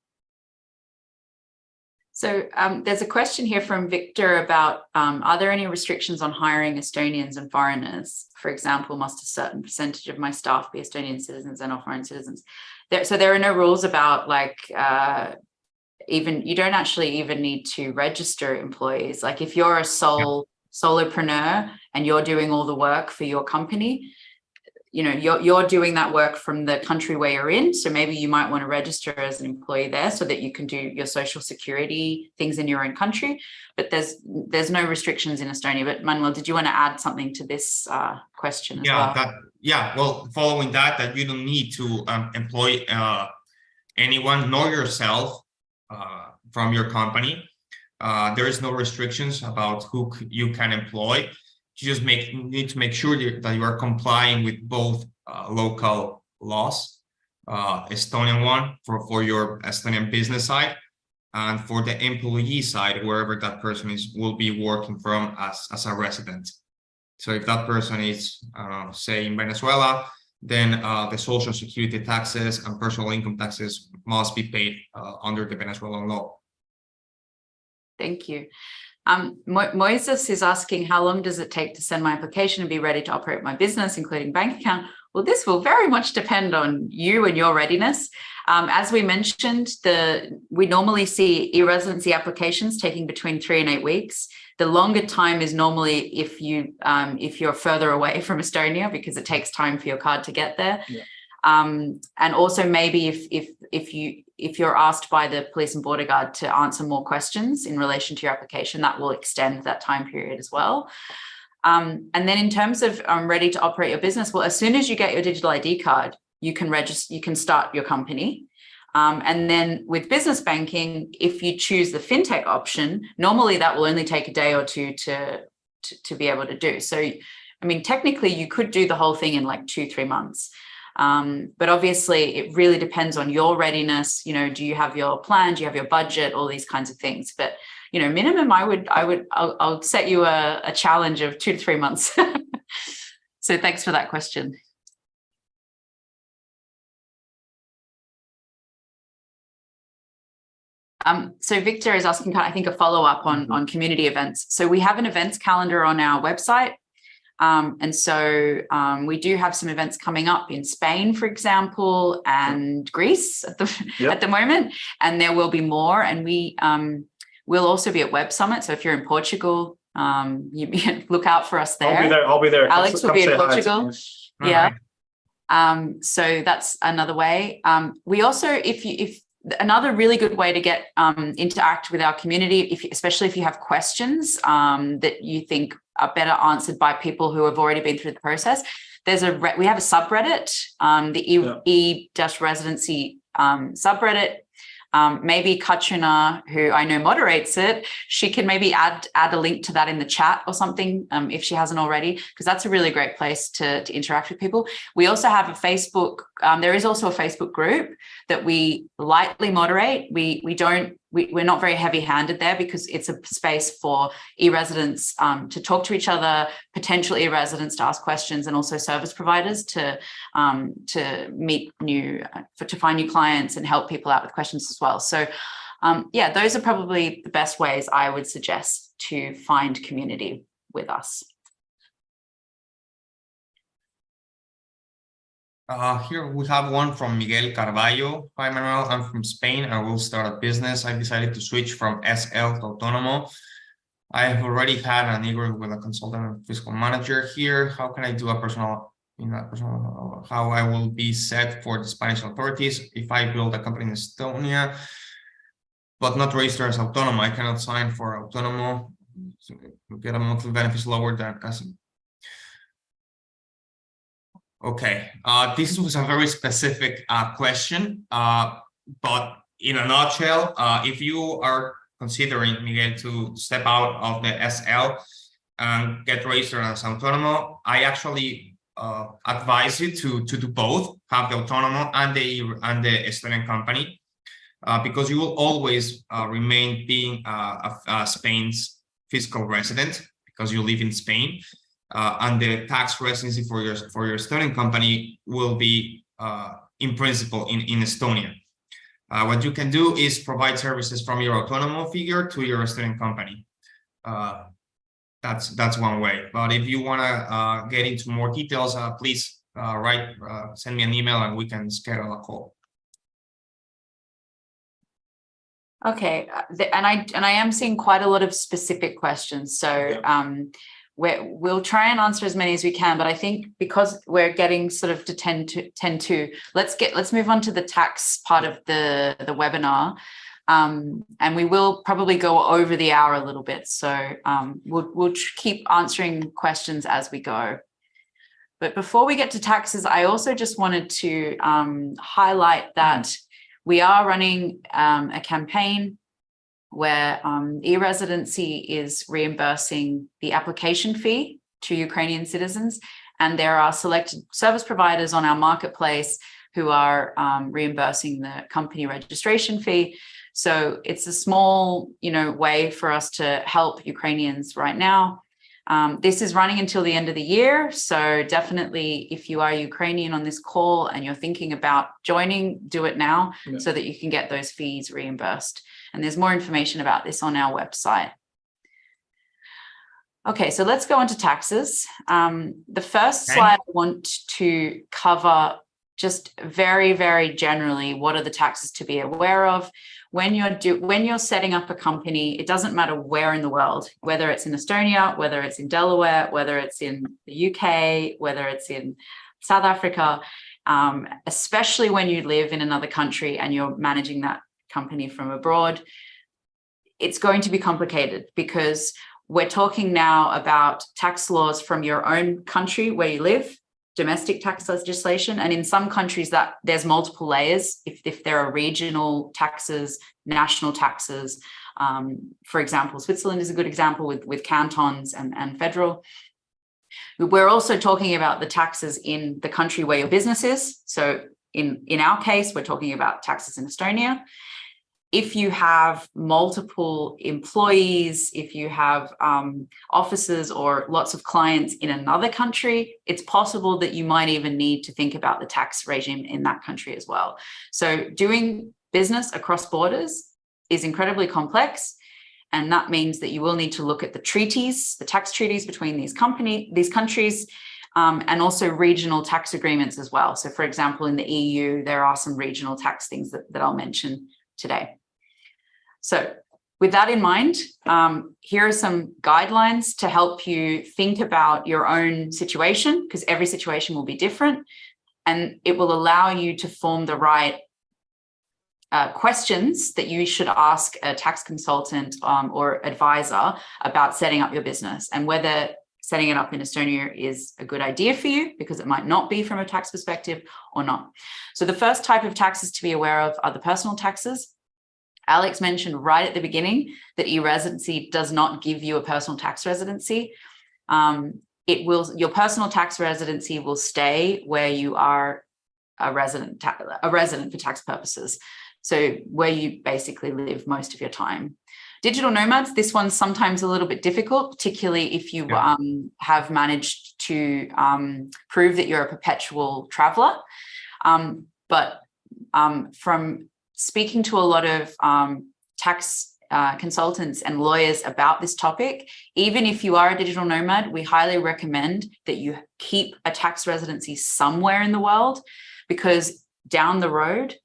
So there's a question here from Victor about, are there any restrictions on hiring Estonians and foreigners? For example, must a certain percentage of my staff be Estonian citizens and or foreign citizens? So there are no rules about you don't actually even need to register employees. Like if you're a solopreneur and you're doing all the work for your company, you're doing that work from the country where you're in. So maybe you might want to register as an employee there so that you can do your social security things in your own country. But there's no restrictions in Estonia. But Manuel, did you want to add something to this question as well? Well, following that you don't need to employ anyone nor yourself from your company. There is no restrictions about who you can employ. You just need to make sure that you are complying with both local laws, Estonian one for your Estonian business side, and for the employee side, wherever that person will be working from as a resident. So if that person is, say in Venezuela, then the social security taxes and personal income taxes must be paid under the Venezuelan law. Thank you. Moises is asking, how long does it take to send my application and be ready to operate my business, including bank account? Well, this will very much depend on you and your readiness. As we mentioned, we normally see e-residency applications taking between 3 and 8 weeks. The longer time is normally if you're further away from Estonia, because it takes time for your card to get there. Yeah. And also maybe if you're asked by the police and border guard to answer more questions in relation to your application, that will extend that time period as well. And then in terms of ready to operate your business, well, as soon as you get your digital ID card, you can register, you can start your company. And then with business banking, if you choose the fintech option, normally that will only take a day or two to be able to do. So, I mean, technically you could do the whole thing in like 2-3 months. But obviously it really depends on your readiness. Do you have your plan? Do you have your budget? All these kinds of things. But, minimum, I'll set you a challenge of 2 to 3 months. So thanks for that question. So Victor is asking, I think, a follow-up on community events. So we have an events calendar on our website. And so we do have some events coming up in Spain, for example, and Greece at the moment, and there will be more. And we will also be at Web Summit. So if you're in Portugal, you look out for us there. I'll be there. Alex will be in Portugal. Yeah. Right. So that's another way. We also, if another really good way to get interact with our community, especially if you have questions that you think are better answered by people who have already been through the process. We have a subreddit, the e-Residency subreddit. Maybe Katrina, who I know moderates it, she can maybe add a link to that in the chat or something if she hasn't already, because that's a really great place to interact with people. We also have a Facebook. There is also a Facebook group that we lightly moderate. We're not very heavy-handed there because it's a space for e-residents to talk to each other, potential e-residents to ask questions, and also service providers to meet to find new clients and help people out with questions as well. So yeah, those are probably the best ways I would suggest to find community with us. Here we have one from Miguel Carballo. Hi, Manuel. I'm from Spain. I will start a business. I decided to switch from SL to Autónomo. I have already had an agreement with a consultant and fiscal manager here. How can I do how I will be set for the Spanish authorities if I build a company in Estonia, but not register as Autónomo? I cannot sign for Autónomo. So get a monthly benefits lower than as. Okay, this was a very specific question, but in a nutshell, if you are considering, Miguel, to step out of the SL and get registered as Autónomo, I actually advise you to do both, have the Autónomo and the Estonian company, because you will always remain being Spain's fiscal resident because you live in Spain. And the tax residency for your Estonian company will be in principle in Estonia. What you can do is provide services from your Autónomo figure to your Estonian company. That's one way. But if you want to get into more details, please send me an email and we can schedule a call. Okay, and I am seeing quite a lot of specific questions. So we'll try and answer as many as we can, but I think because we're getting sort of to 10 to, let's move on to the tax part of the webinar. And we will probably go over the hour a little bit. So we'll keep answering questions as we go. But before we get to taxes, I also just wanted to highlight that we are running a campaign where e-Residency is reimbursing the application fee to Ukrainian citizens. And there are selected service providers on our marketplace who are reimbursing the company registration fee. So it's a small, way for us to help Ukrainians right now. This is running until the end of the year. So definitely, if you are Ukrainian on this call and you're thinking about joining, do it now so that you can get those fees reimbursed. And there's more information about this on our website. Okay, so let's go on to taxes. The first slide I want to cover just very, very generally, what are the taxes to be aware of? When you're setting up a company, it doesn't matter where in the world, whether it's in Estonia, whether it's in Delaware, whether it's in the UK, whether it's in South Africa, especially when you live in another country and you're managing that company from abroad, it's going to be complicated because we're talking now about tax laws from your own country where you live, domestic tax legislation, and in some countries that there's multiple layers. If there are regional taxes, national taxes, for example, Switzerland is a good example with cantons and federal. We're also talking about the taxes in the country where your business is. So in our case, we're talking about taxes in Estonia. If you have multiple employees, if you have offices or lots of clients in another country, it's possible that you might even need to think about the tax regime in that country as well. So doing business across borders is incredibly complex. And that means that you will need to look at the treaties, the tax treaties between these countries, and also regional tax agreements as well. So for example, in the EU, there are some regional tax things that I'll mention today. So with that in mind, here are some guidelines to help you think about your own situation, because every situation will be different, and it will allow you to form the right questions that you should ask a tax consultant or advisor about setting up your business, and whether setting it up in Estonia is a good idea for you, because it might not be from a tax perspective or not. So the first type of taxes to be aware of are the personal taxes. Alex mentioned right at the beginning that e-Residency does not give you a personal tax residency. Your personal tax residency will stay where you are a resident for tax purposes. So where you basically live most of your time. Digital nomads, this one's sometimes a little bit difficult, particularly if you have managed to prove that you're a perpetual traveler. But from speaking to a lot of tax consultants and lawyers about this topic, even if you are a digital nomad, we highly recommend that you keep a tax residency somewhere in the world, because down the road,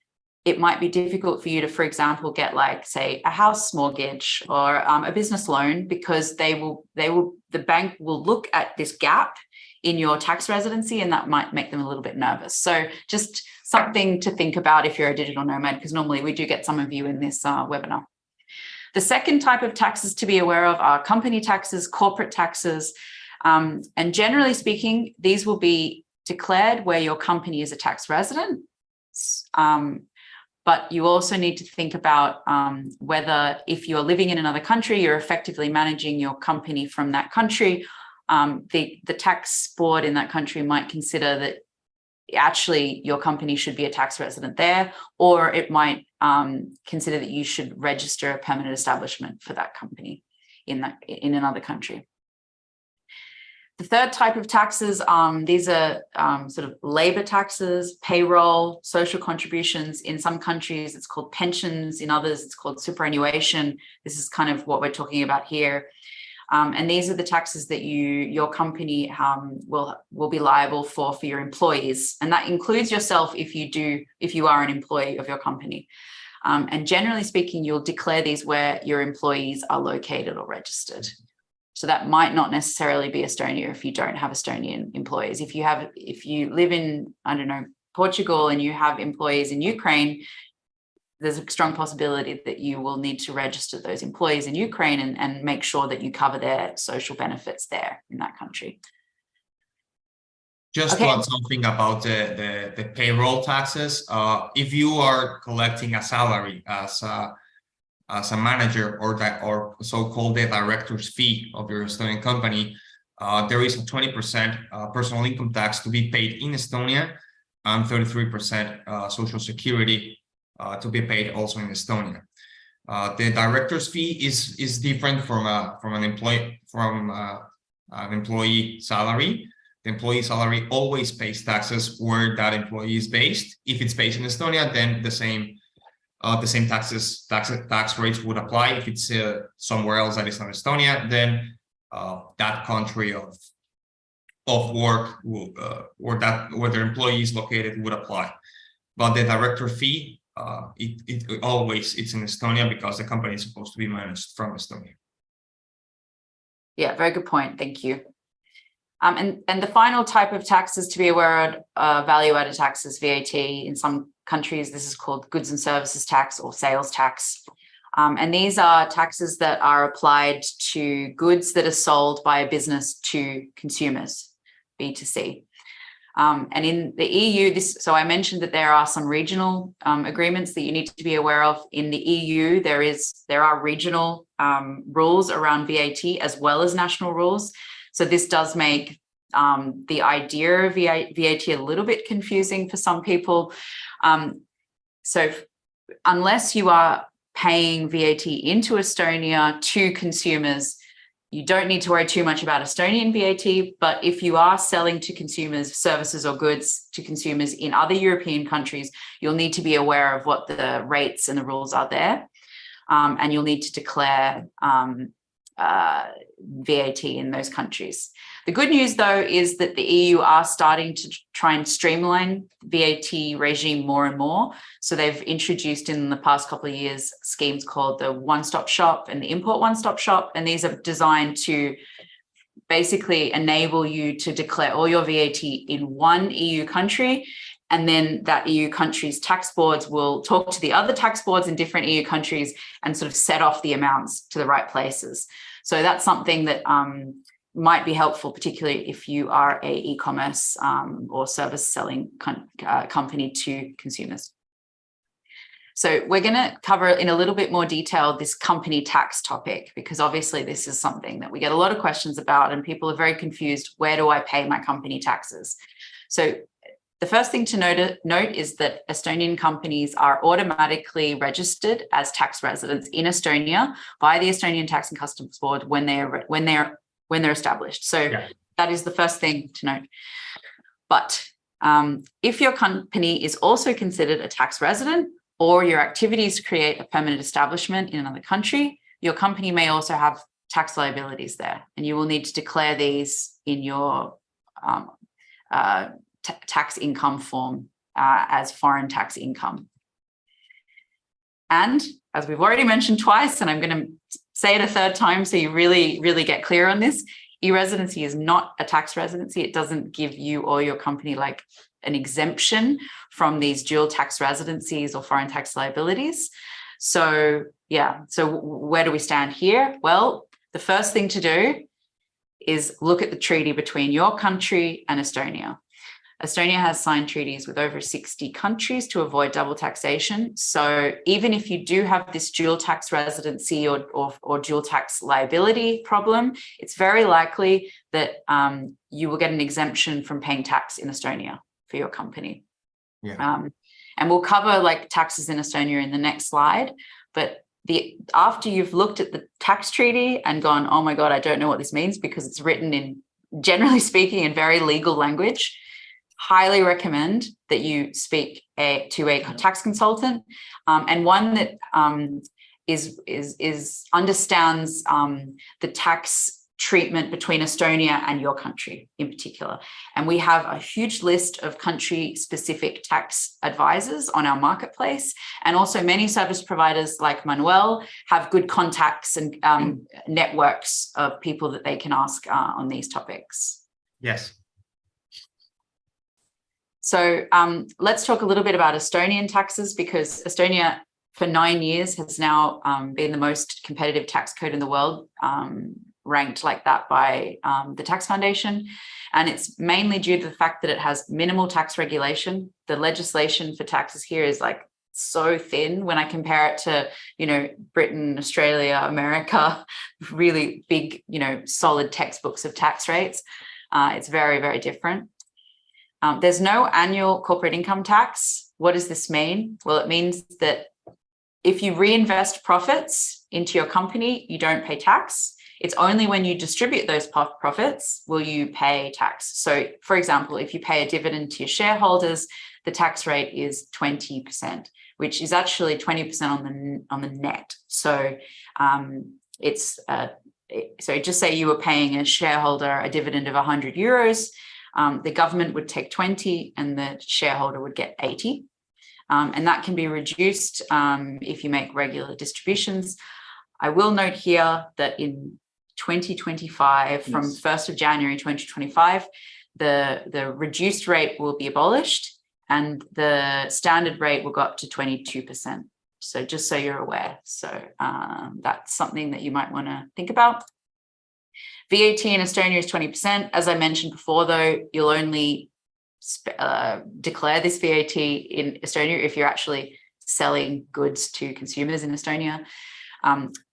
it might be difficult for you to, for example, get like, say, a house mortgage or a business loan, because the bank will look at this gap in your tax residency, and that might make them a little bit nervous. So just something to think about if you're a digital nomad, because normally we do get some of you in this webinar. The second type of taxes to be aware of are company taxes, corporate taxes, and generally speaking, these will be declared where your company is a tax resident. But you also need to think about whether, if you're living in another country, you're effectively managing your company from that country. The tax board in that country might consider that actually your company should be a tax resident there, or it might consider that you should register a permanent establishment for that company in another country. The third type of taxes, these are sort of labor taxes, payroll, social contributions. In some countries, it's called pensions. In others, it's called superannuation. This is kind of what we're talking about here. And these are the taxes that your company will be liable for your employees. And that includes yourself if you are an employee of your company. And generally speaking, you'll declare these where your employees are located or registered. So that might not necessarily be Estonia if you don't have Estonian employees. If you live in, I don't know, Portugal, and you have employees in Ukraine, there's a strong possibility that you will need to register those employees in Ukraine and make sure that you cover their social benefits there in that country. Just to add something about the payroll taxes, if you are collecting a salary as a manager or so-called the director's fee of your Estonian company, there is a 20% personal income tax to be paid in Estonia, and 33% social security to be paid also in Estonia. The director's fee is different from an employee salary. The employee salary always pays taxes where that employee is based. If it's based in Estonia, then the same tax rates would apply. If it's somewhere else that is not Estonia, then that country of work where the employee is located would apply. But the director fee, it's always in Estonia, because the company is supposed to be managed from Estonia. Yeah, very good point. Thank you. And the final type of taxes to be aware of, value-added taxes, VAT. In some countries, this is called goods and services tax or sales tax. And these are taxes that are applied to goods that are sold by a business to consumers, B2C. And in the EU, so I mentioned that there are some regional agreements that you need to be aware of. In the EU, there are regional rules around VAT as well as national rules. So this does make the idea of VAT a little bit confusing for some people. So unless you are paying VAT into Estonia to consumers, you don't need to worry too much about Estonian VAT. But if you are selling to consumers services or goods to consumers in other European countries, you'll need to be aware of what the rates and the rules are there. and you'll need to declare VAT in those countries. The good news, though, is that the EU are starting to try and streamline VAT regime more and more. So they've introduced in the past couple of years schemes called the one-stop shop and the import one-stop shop, and these are designed to basically enable you to declare all your VAT in one EU country, and then that EU country's tax boards will talk to the other tax boards in different EU countries and sort of set off the amounts to the right places. So that's something that might be helpful, particularly if you are a e-commerce or service selling company to consumers. So we're going to cover in a little bit more detail this company tax topic, because obviously this is something that we get a lot of questions about and people are very confused. Where do I pay my company taxes? So the first thing to note is that Estonian companies are automatically registered as tax residents in Estonia by the Estonian Tax and Customs Board when they're established. So that is the first thing to note. But if your company is also considered a tax resident, or your activities create a permanent establishment in another country, your company may also have tax liabilities there, and you will need to declare these in your tax income form as foreign tax income. And as we've already mentioned twice, and I'm going to say it a third time so you really, really get clear on this, e-residency is not a tax residency. It doesn't give you or your company like an exemption from these dual tax residencies or foreign tax liabilities. So where do we stand here? Well, the first thing to do is look at the treaty between your country and Estonia. Estonia has signed treaties with over 60 countries to avoid double taxation. So even if you do have this dual tax residency or dual tax liability problem, it's very likely that you will get an exemption from paying tax in Estonia for your company. And we'll cover like taxes in Estonia in the next slide. But after you've looked at the tax treaty and gone, oh my God, I don't know what this means because it's written in, generally speaking, in very legal language, highly recommend that you speak to a tax consultant and one that understands the tax treatment between Estonia and your country in particular. And we have a huge list of country-specific tax advisors on our marketplace. And also many service providers like Manuel have good contacts and networks of people that they can ask on these topics. Yes. So let's talk a little bit about Estonian taxes, because Estonia for 9 years has now been the most competitive tax code in the world, ranked like that by the Tax Foundation. And it's mainly due to the fact that it has minimal tax regulation. The legislation for taxes here is like so thin when I compare it to, Britain, Australia, America, really big, solid textbooks of tax rates. It's very, very different. There's no annual corporate income tax. What does this mean? Well, it means that if you reinvest profits into your company, you don't pay tax. It's only when you distribute those profits will you pay tax. So, for example, if you pay a dividend to your shareholders, the tax rate is 20%, which is actually 20% on the net. So so just say you were paying a shareholder a dividend of 100 euros. The government would take 20 and the shareholder would get 80. And that can be reduced if you make regular distributions. I will note here that in 2025, from 1st of January 2025, the reduced rate will be abolished and the standard rate will go up to 22%. So just so you're aware. So that's something that you might want to think about. VAT in Estonia is 20%. As I mentioned before, though, you'll only declare this VAT in Estonia if you're actually selling goods to consumers in Estonia.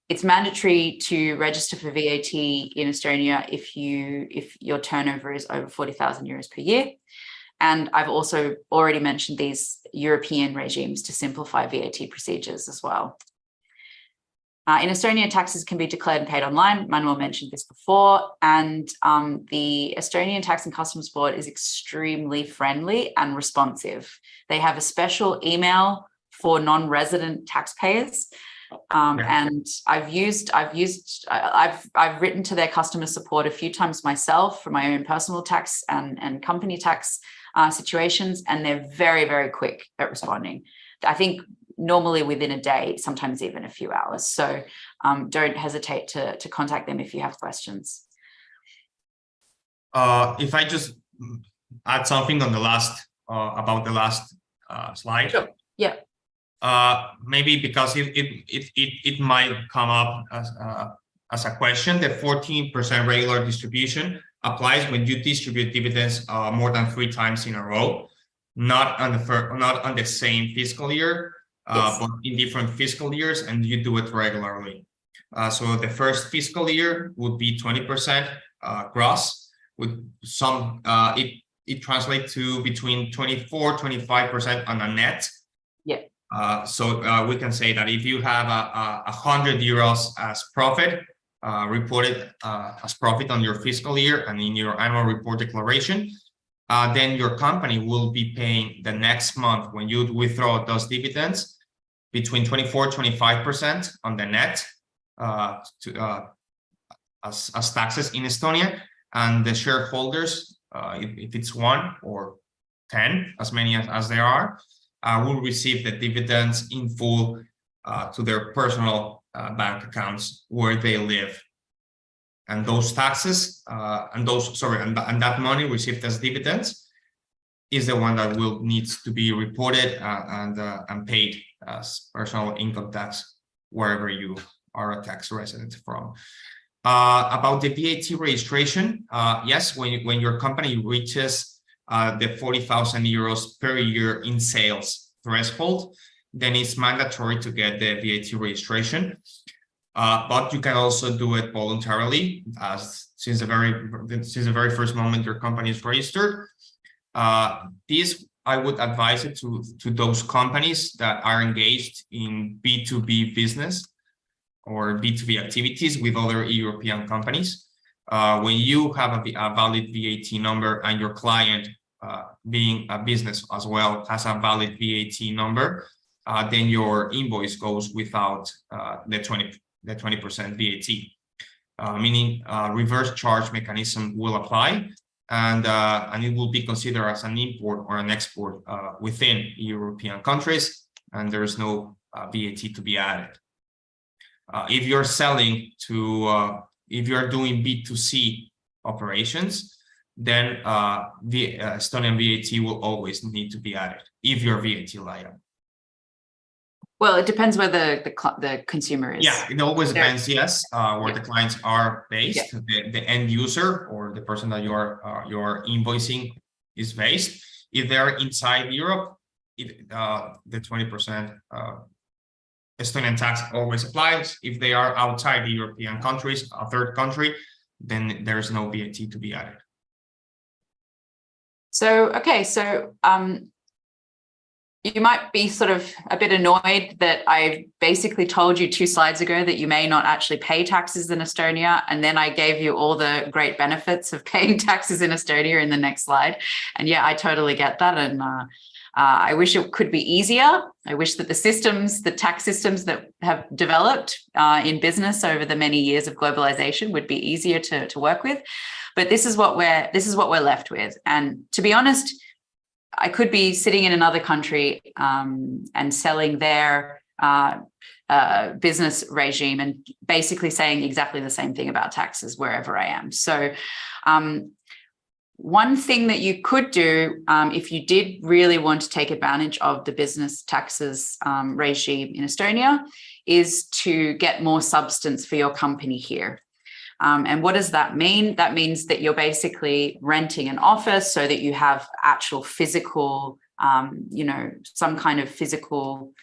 It's mandatory to register for VAT in Estonia if your turnover is over 40,000 euros per year. And I've also already mentioned these European regimes to simplify VAT procedures as well. In Estonia, taxes can be declared and paid online. Manuel mentioned this before, and the Estonian Tax and Customs Board is extremely friendly and responsive. They have a special email for non-resident taxpayers. And I've written to their customer support a few times myself for my own personal tax and company tax situations, and they're very, very quick at responding. I think normally within a day, sometimes even a few hours. So don't hesitate to contact them if you have questions. If I just add something on the last about the last slide. Sure. Yeah. Maybe because it might come up as a question. The 14% regular distribution applies when you distribute dividends more than 3 times in a row, not on the same fiscal year, Yes. but in different fiscal years, and you do it regularly. So the first fiscal year would be 20% gross, with some it translates to between 24-25% on a net. Yeah. So we can say that if you have 100 euros as profit reported as profit on your fiscal year and in your annual report declaration, then your company will be paying the next month when you withdraw those dividends between 24-25% on the net as taxes in Estonia, and the shareholders, if it's 1 or 10, as many as there are, will receive the dividends in full to their personal bank accounts where they live. And those taxes and that money received as dividends is the one that will need to be reported and paid as personal income tax wherever you are a tax resident from. About the VAT registration, yes, when your company reaches the 40,000 euros per year in sales threshold, then it's mandatory to get the VAT registration. But you can also do it voluntarily, since the very first moment your company is registered. This I would advise it to those companies that are engaged in B2B business or B2B activities with other European companies. When you have a valid VAT number and your client, being a business as well, has a valid VAT number, then your invoice goes without the 20% VAT, meaning reverse charge mechanism will apply, and it will be considered as an import or an export within European countries, and there is no VAT to be added. If you're selling to, if you're doing B2C operations, then the Estonian VAT will always need to be added if you're VAT liable. Well, it depends where the consumer is. Yeah, it always depends, yes, where the clients are based, the end user or the person that you're invoicing is based. If they're inside Europe, the 20% Estonian tax always applies. If they are outside the European countries, a third country, then there's no VAT to be added. So, okay, so you might be sort of a bit annoyed that I basically told you 2 slides ago that you may not actually pay taxes in Estonia, and then I gave you all the great benefits of paying taxes in Estonia in the next slide. And yeah, I totally get that, and I wish it could be easier. I wish that the tax systems that have developed in business over the many years of globalization would be easier to work with. But this is what we're left with. And to be honest, I could be sitting in another country and selling their business regime and basically saying exactly the same thing about taxes wherever I am. So one thing that you could do if you did really want to take advantage of the business taxes regime in Estonia is to get more substance for your company here. And what does that mean? That means that you're basically renting an office so that you have actual physical, some kind of physical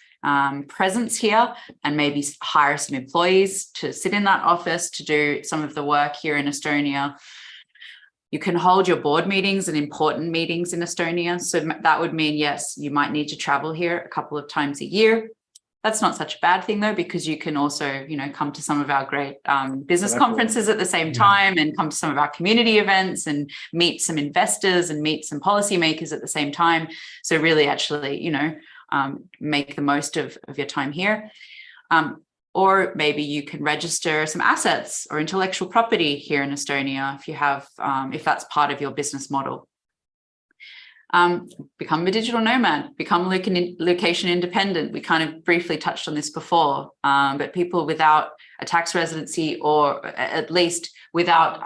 presence here, and maybe hire some employees to sit in that office to do some of the work here in Estonia. You can hold your board meetings and important meetings in Estonia. So that would mean, yes, you might need to travel here a couple of times a year. That's not such a bad thing, though, because you can also, come to some of our great business conferences at the same time, and come to some of our community events and meet some investors and meet some policymakers at the same time. So really, actually, make the most of your time here. Or maybe you can register some assets or intellectual property here in Estonia if you have, if that's part of your business model. Become a digital nomad, become location independent. We kind of briefly touched on this before, but people without a tax residency, or at least without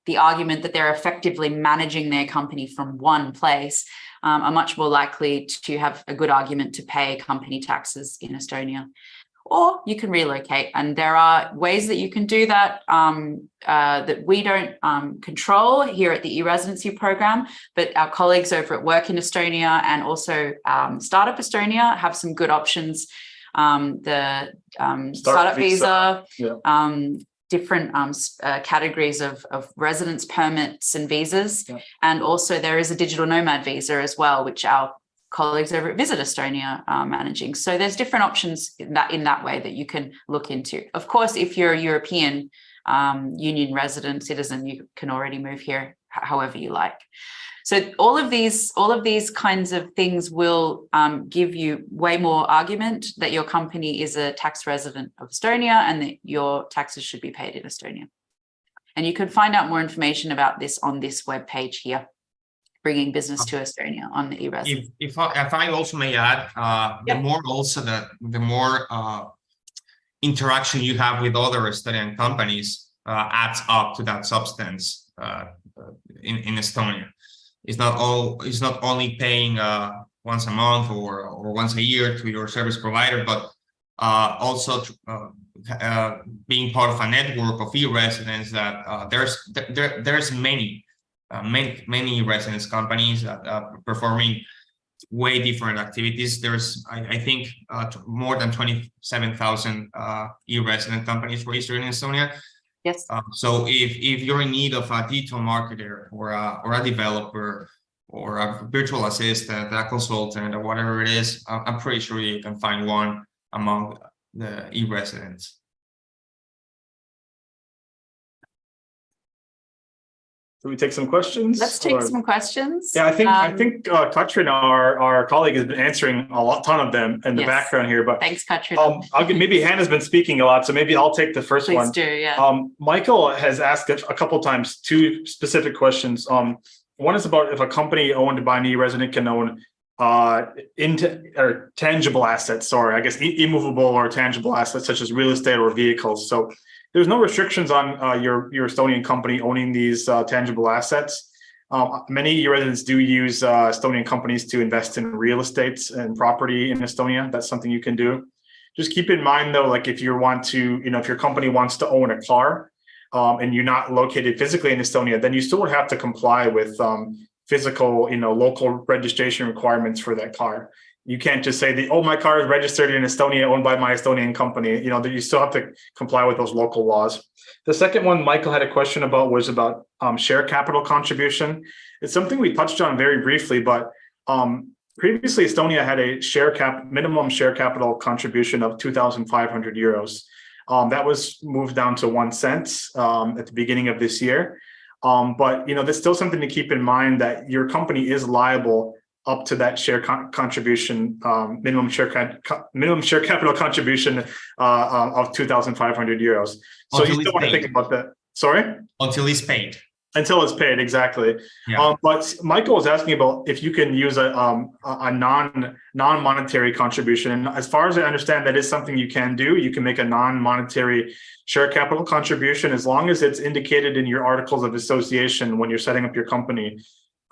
the argument that they're effectively managing their company from one place, are much more likely to have a good argument to pay company taxes in Estonia. Or you can relocate, and there are ways that you can do that that we don't control here at the e-Residency program, but our colleagues over at Work in Estonia and also Startup Estonia have some good options. The startup visa, different categories of residence permits and visas, and also there is a digital nomad visa as well, which our colleagues over at Visit Estonia are managing. So there's different options in that way that you can look into. Of course, if you're a European Union resident citizen, you can already move here however you like. So all of these kinds of things will give you way more argument that your company is a tax resident of Estonia and that your taxes should be paid in Estonia. And you can find out more information about this on this webpage here, Bringing Business to Estonia on the e-Residency. If I also may add, the more interaction you have with other Estonian companies adds up to that substance in Estonia. It's not only paying once a month or once a year to your service provider, but also being part of a network of e-residents that there's many residence companies that are performing way different activities. There's, I think, more than 27,000 e-resident companies registered in Estonia. Yes. So if you're in need of a digital marketer or a developer or a virtual assistant, a consultant, or whatever it is, I'm pretty sure you can find one among the e-residents. So we take some questions. Let's take some questions. Yeah, I think Katrin, our colleague, has been answering a ton of them in the background here. But thanks, Katrin. Maybe Hannah's been speaking a lot, so maybe I'll take the first one. Please do, yeah. Michael has asked a couple times two specific questions. One is about if a company owned by an e-resident can own tangible assets, or I guess immovable or tangible assets such as real estate or vehicles. So there's no restrictions on your Estonian company owning these tangible assets. Many e-residents do use Estonian companies to invest in real estate and property in Estonia. That's something you can do. Just keep in mind though, like if you want to, if your company wants to own a car and you're not located physically in Estonia, then you still would have to comply with physical, local registration requirements for that car. You can't just say my car is registered in Estonia, owned by my Estonian company. You still have to comply with those local laws. The second one Michael had a question about was about share capital contribution. It's something we touched on very briefly, but previously Estonia had a minimum share capital contribution of 2,500 euros. That was moved down to 1 cent at the beginning of this year. But there's still something to keep in mind that your company is liable up to that share contribution, minimum share capital contribution of 2,500 euros. So you still want to think about that. Sorry? Until it's paid. Until it's paid, exactly. Yeah. But Michael was asking about if you can use a non-monetary contribution. And as far as I understand, that is something you can do. You can make a non-monetary share capital contribution as long as it's indicated in your articles of association when you're setting up your company.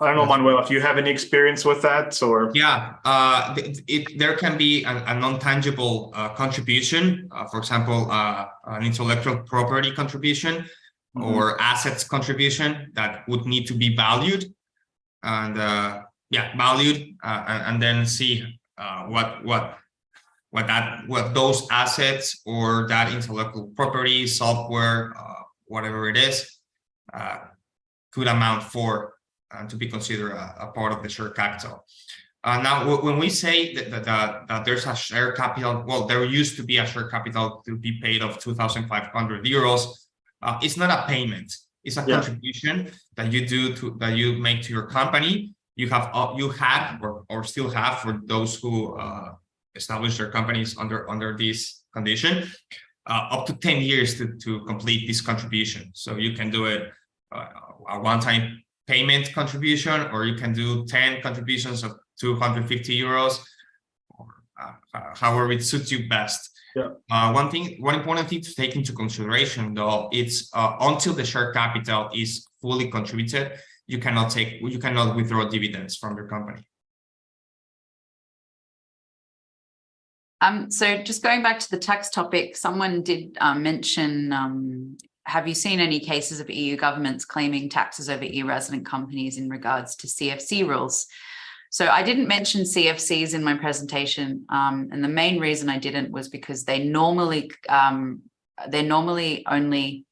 I don't know, Manuel, if you have any experience with that, or there can be a non-tangible contribution, for example, an intellectual property contribution or assets contribution that would need to be valued, and and then see what those assets or that intellectual property, software, whatever it is, could amount for. To be considered a part of the share capital. Now, when we say that there's a share capital, well, there used to be a share capital to be paid of 2,500 euros. It's not a payment; it's a contribution that you make to your company. You had or still have, for those who establish their companies under this condition, up to 10 years to complete this contribution. So you can do it a one-time payment contribution, or you can do 10 contributions of 250 euros, or however it suits you best. Yeah. One important thing to take into consideration, though, it's until the share capital is fully contributed, you cannot withdraw dividends from your company. So just going back to the tax topic, someone did mention, have you seen any cases of EU governments claiming taxes over e-resident companies in regards to CFC rules? So I didn't mention CFCs in my presentation, and the main reason I didn't was because they normally only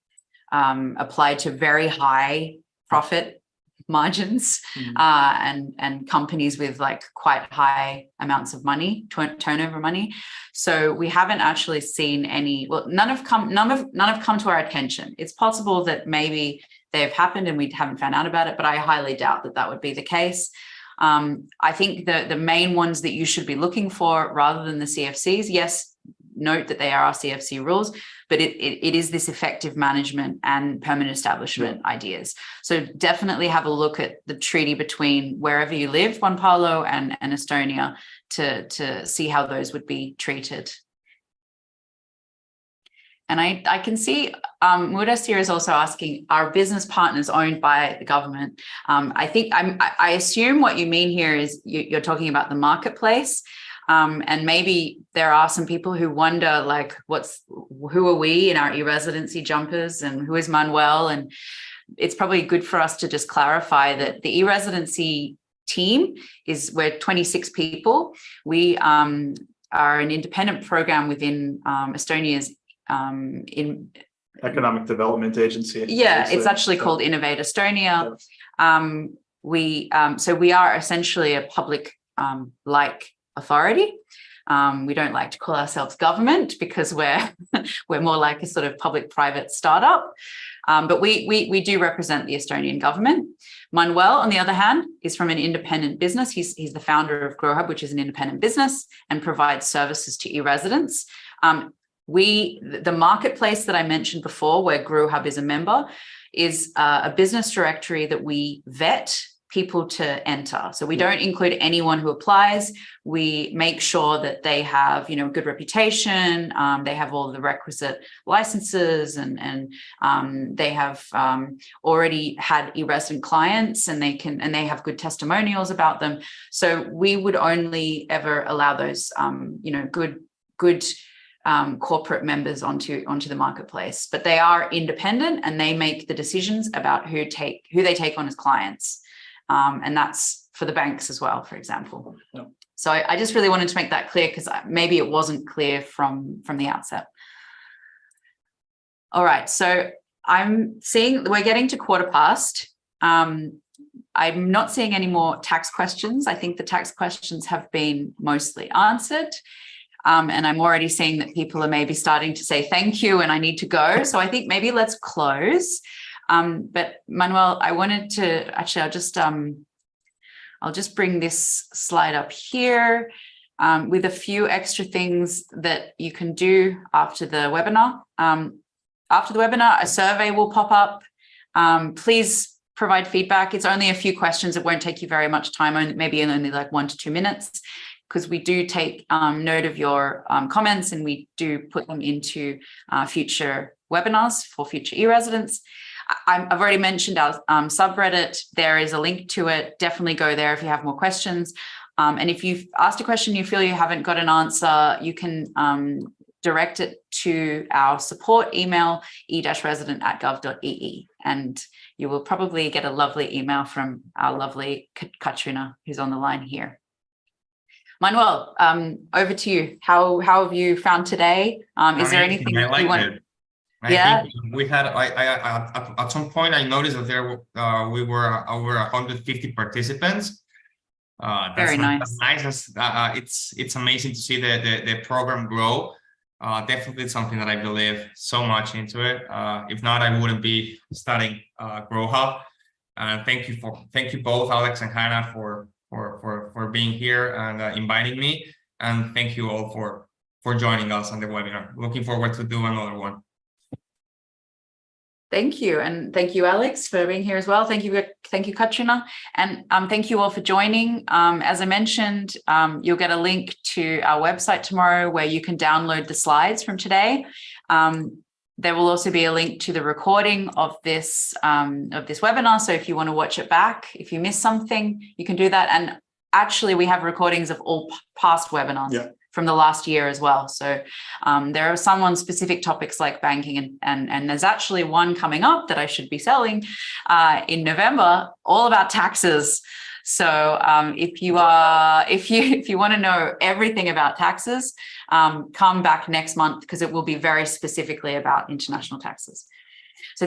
apply to very high profit margins, and companies with like quite high amounts of money, turnover money. So we haven't actually seen any. Well, none have come to our attention. It's possible that maybe they have happened and we haven't found out about it, but I highly doubt that that would be the case. I think the main ones that you should be looking for, rather than the CFCs, yes, note that they are CFC rules, but it is this effective management and permanent establishment ideas. So definitely have a look at the treaty between wherever you live, Juan Pablo, and Estonia to see how those would be treated. And I can see Mudas here is also asking, are business partners owned by the government? I assume what you mean here is you're talking about the marketplace. And maybe there are some people who wonder, like, who are we in our e-residency jumpers, and who is Manuel? And it's probably good for us to just clarify that the e-residency team we're 26 people. We are an independent program within Estonia's economic development agency. Yeah, it's actually called Innovate Estonia. Yeah. So we are essentially a public like authority. We don't like to call ourselves government because we're more like a sort of public-private startup. But we do represent the Estonian government. Manuel, on the other hand, is from an independent business. He's the founder of Grouhub, which is an independent business and provides services to e-residents. The marketplace that I mentioned before, where Grouhub is a member, is a business directory that we vet people to enter. So we don't include anyone who applies. We make sure that they have, good reputation. They have all the requisite licenses, and they have already had e-resident clients, and they have good testimonials about them. So we would only ever allow those, good corporate members onto the marketplace. But they are independent, and they make the decisions about who they take on as clients. And that's for the banks as well, for example. Yeah. So I just really wanted to make that clear, because maybe it wasn't clear from the outset. All right, so I'm seeing we're getting to 1:15. I'm not seeing any more tax questions. I think the tax questions have been mostly answered. And I'm already seeing that people are maybe starting to say thank you and I need to go. So I think maybe let's close. But Manuel, I wanted to actually, I'll just bring this slide up here with a few extra things that you can do after the webinar. After the webinar, a survey will pop up. Please provide feedback. It's only a few questions. It won't take you very much time, maybe only like 1 to 2 minutes, because we do take note of your comments, and we do put them into future webinars for future e-residents. I've already mentioned our subreddit. There is a link to it. Definitely go there if you have more questions. And if you've asked a question you feel you haven't got an answer, you can direct it to our support email, e-resident@gov.ee. And you will probably get a lovely email from our lovely Katrina, who's on the line here. Manuel, over to you. How have you found today? Is there anything you want? I think we had, at some point, I noticed that we were over 150 participants. That's very nice. It's amazing to see the program grow. Definitely something that I believe so much into it. If not, I wouldn't be starting Grouhub. Thank you both, Alex and Hannah, for being here and inviting me. And thank you all for joining us on the webinar. Looking forward to do another one. Thank you. And thank you, Alex, for being here as well. Thank you, Katrina. And thank you all for joining. As I mentioned, you'll get a link to our website tomorrow where you can download the slides from today. There will also be a link to the recording of this webinar. So if you want to watch it back, if you missed something, you can do that. And actually, we have recordings of all past webinars from the last year as well. So there are some on specific topics like banking, and there's actually one coming up that I should be selling in November, all about taxes. So if you want to know everything about taxes, come back next month because it will be very specifically about international taxes. So thank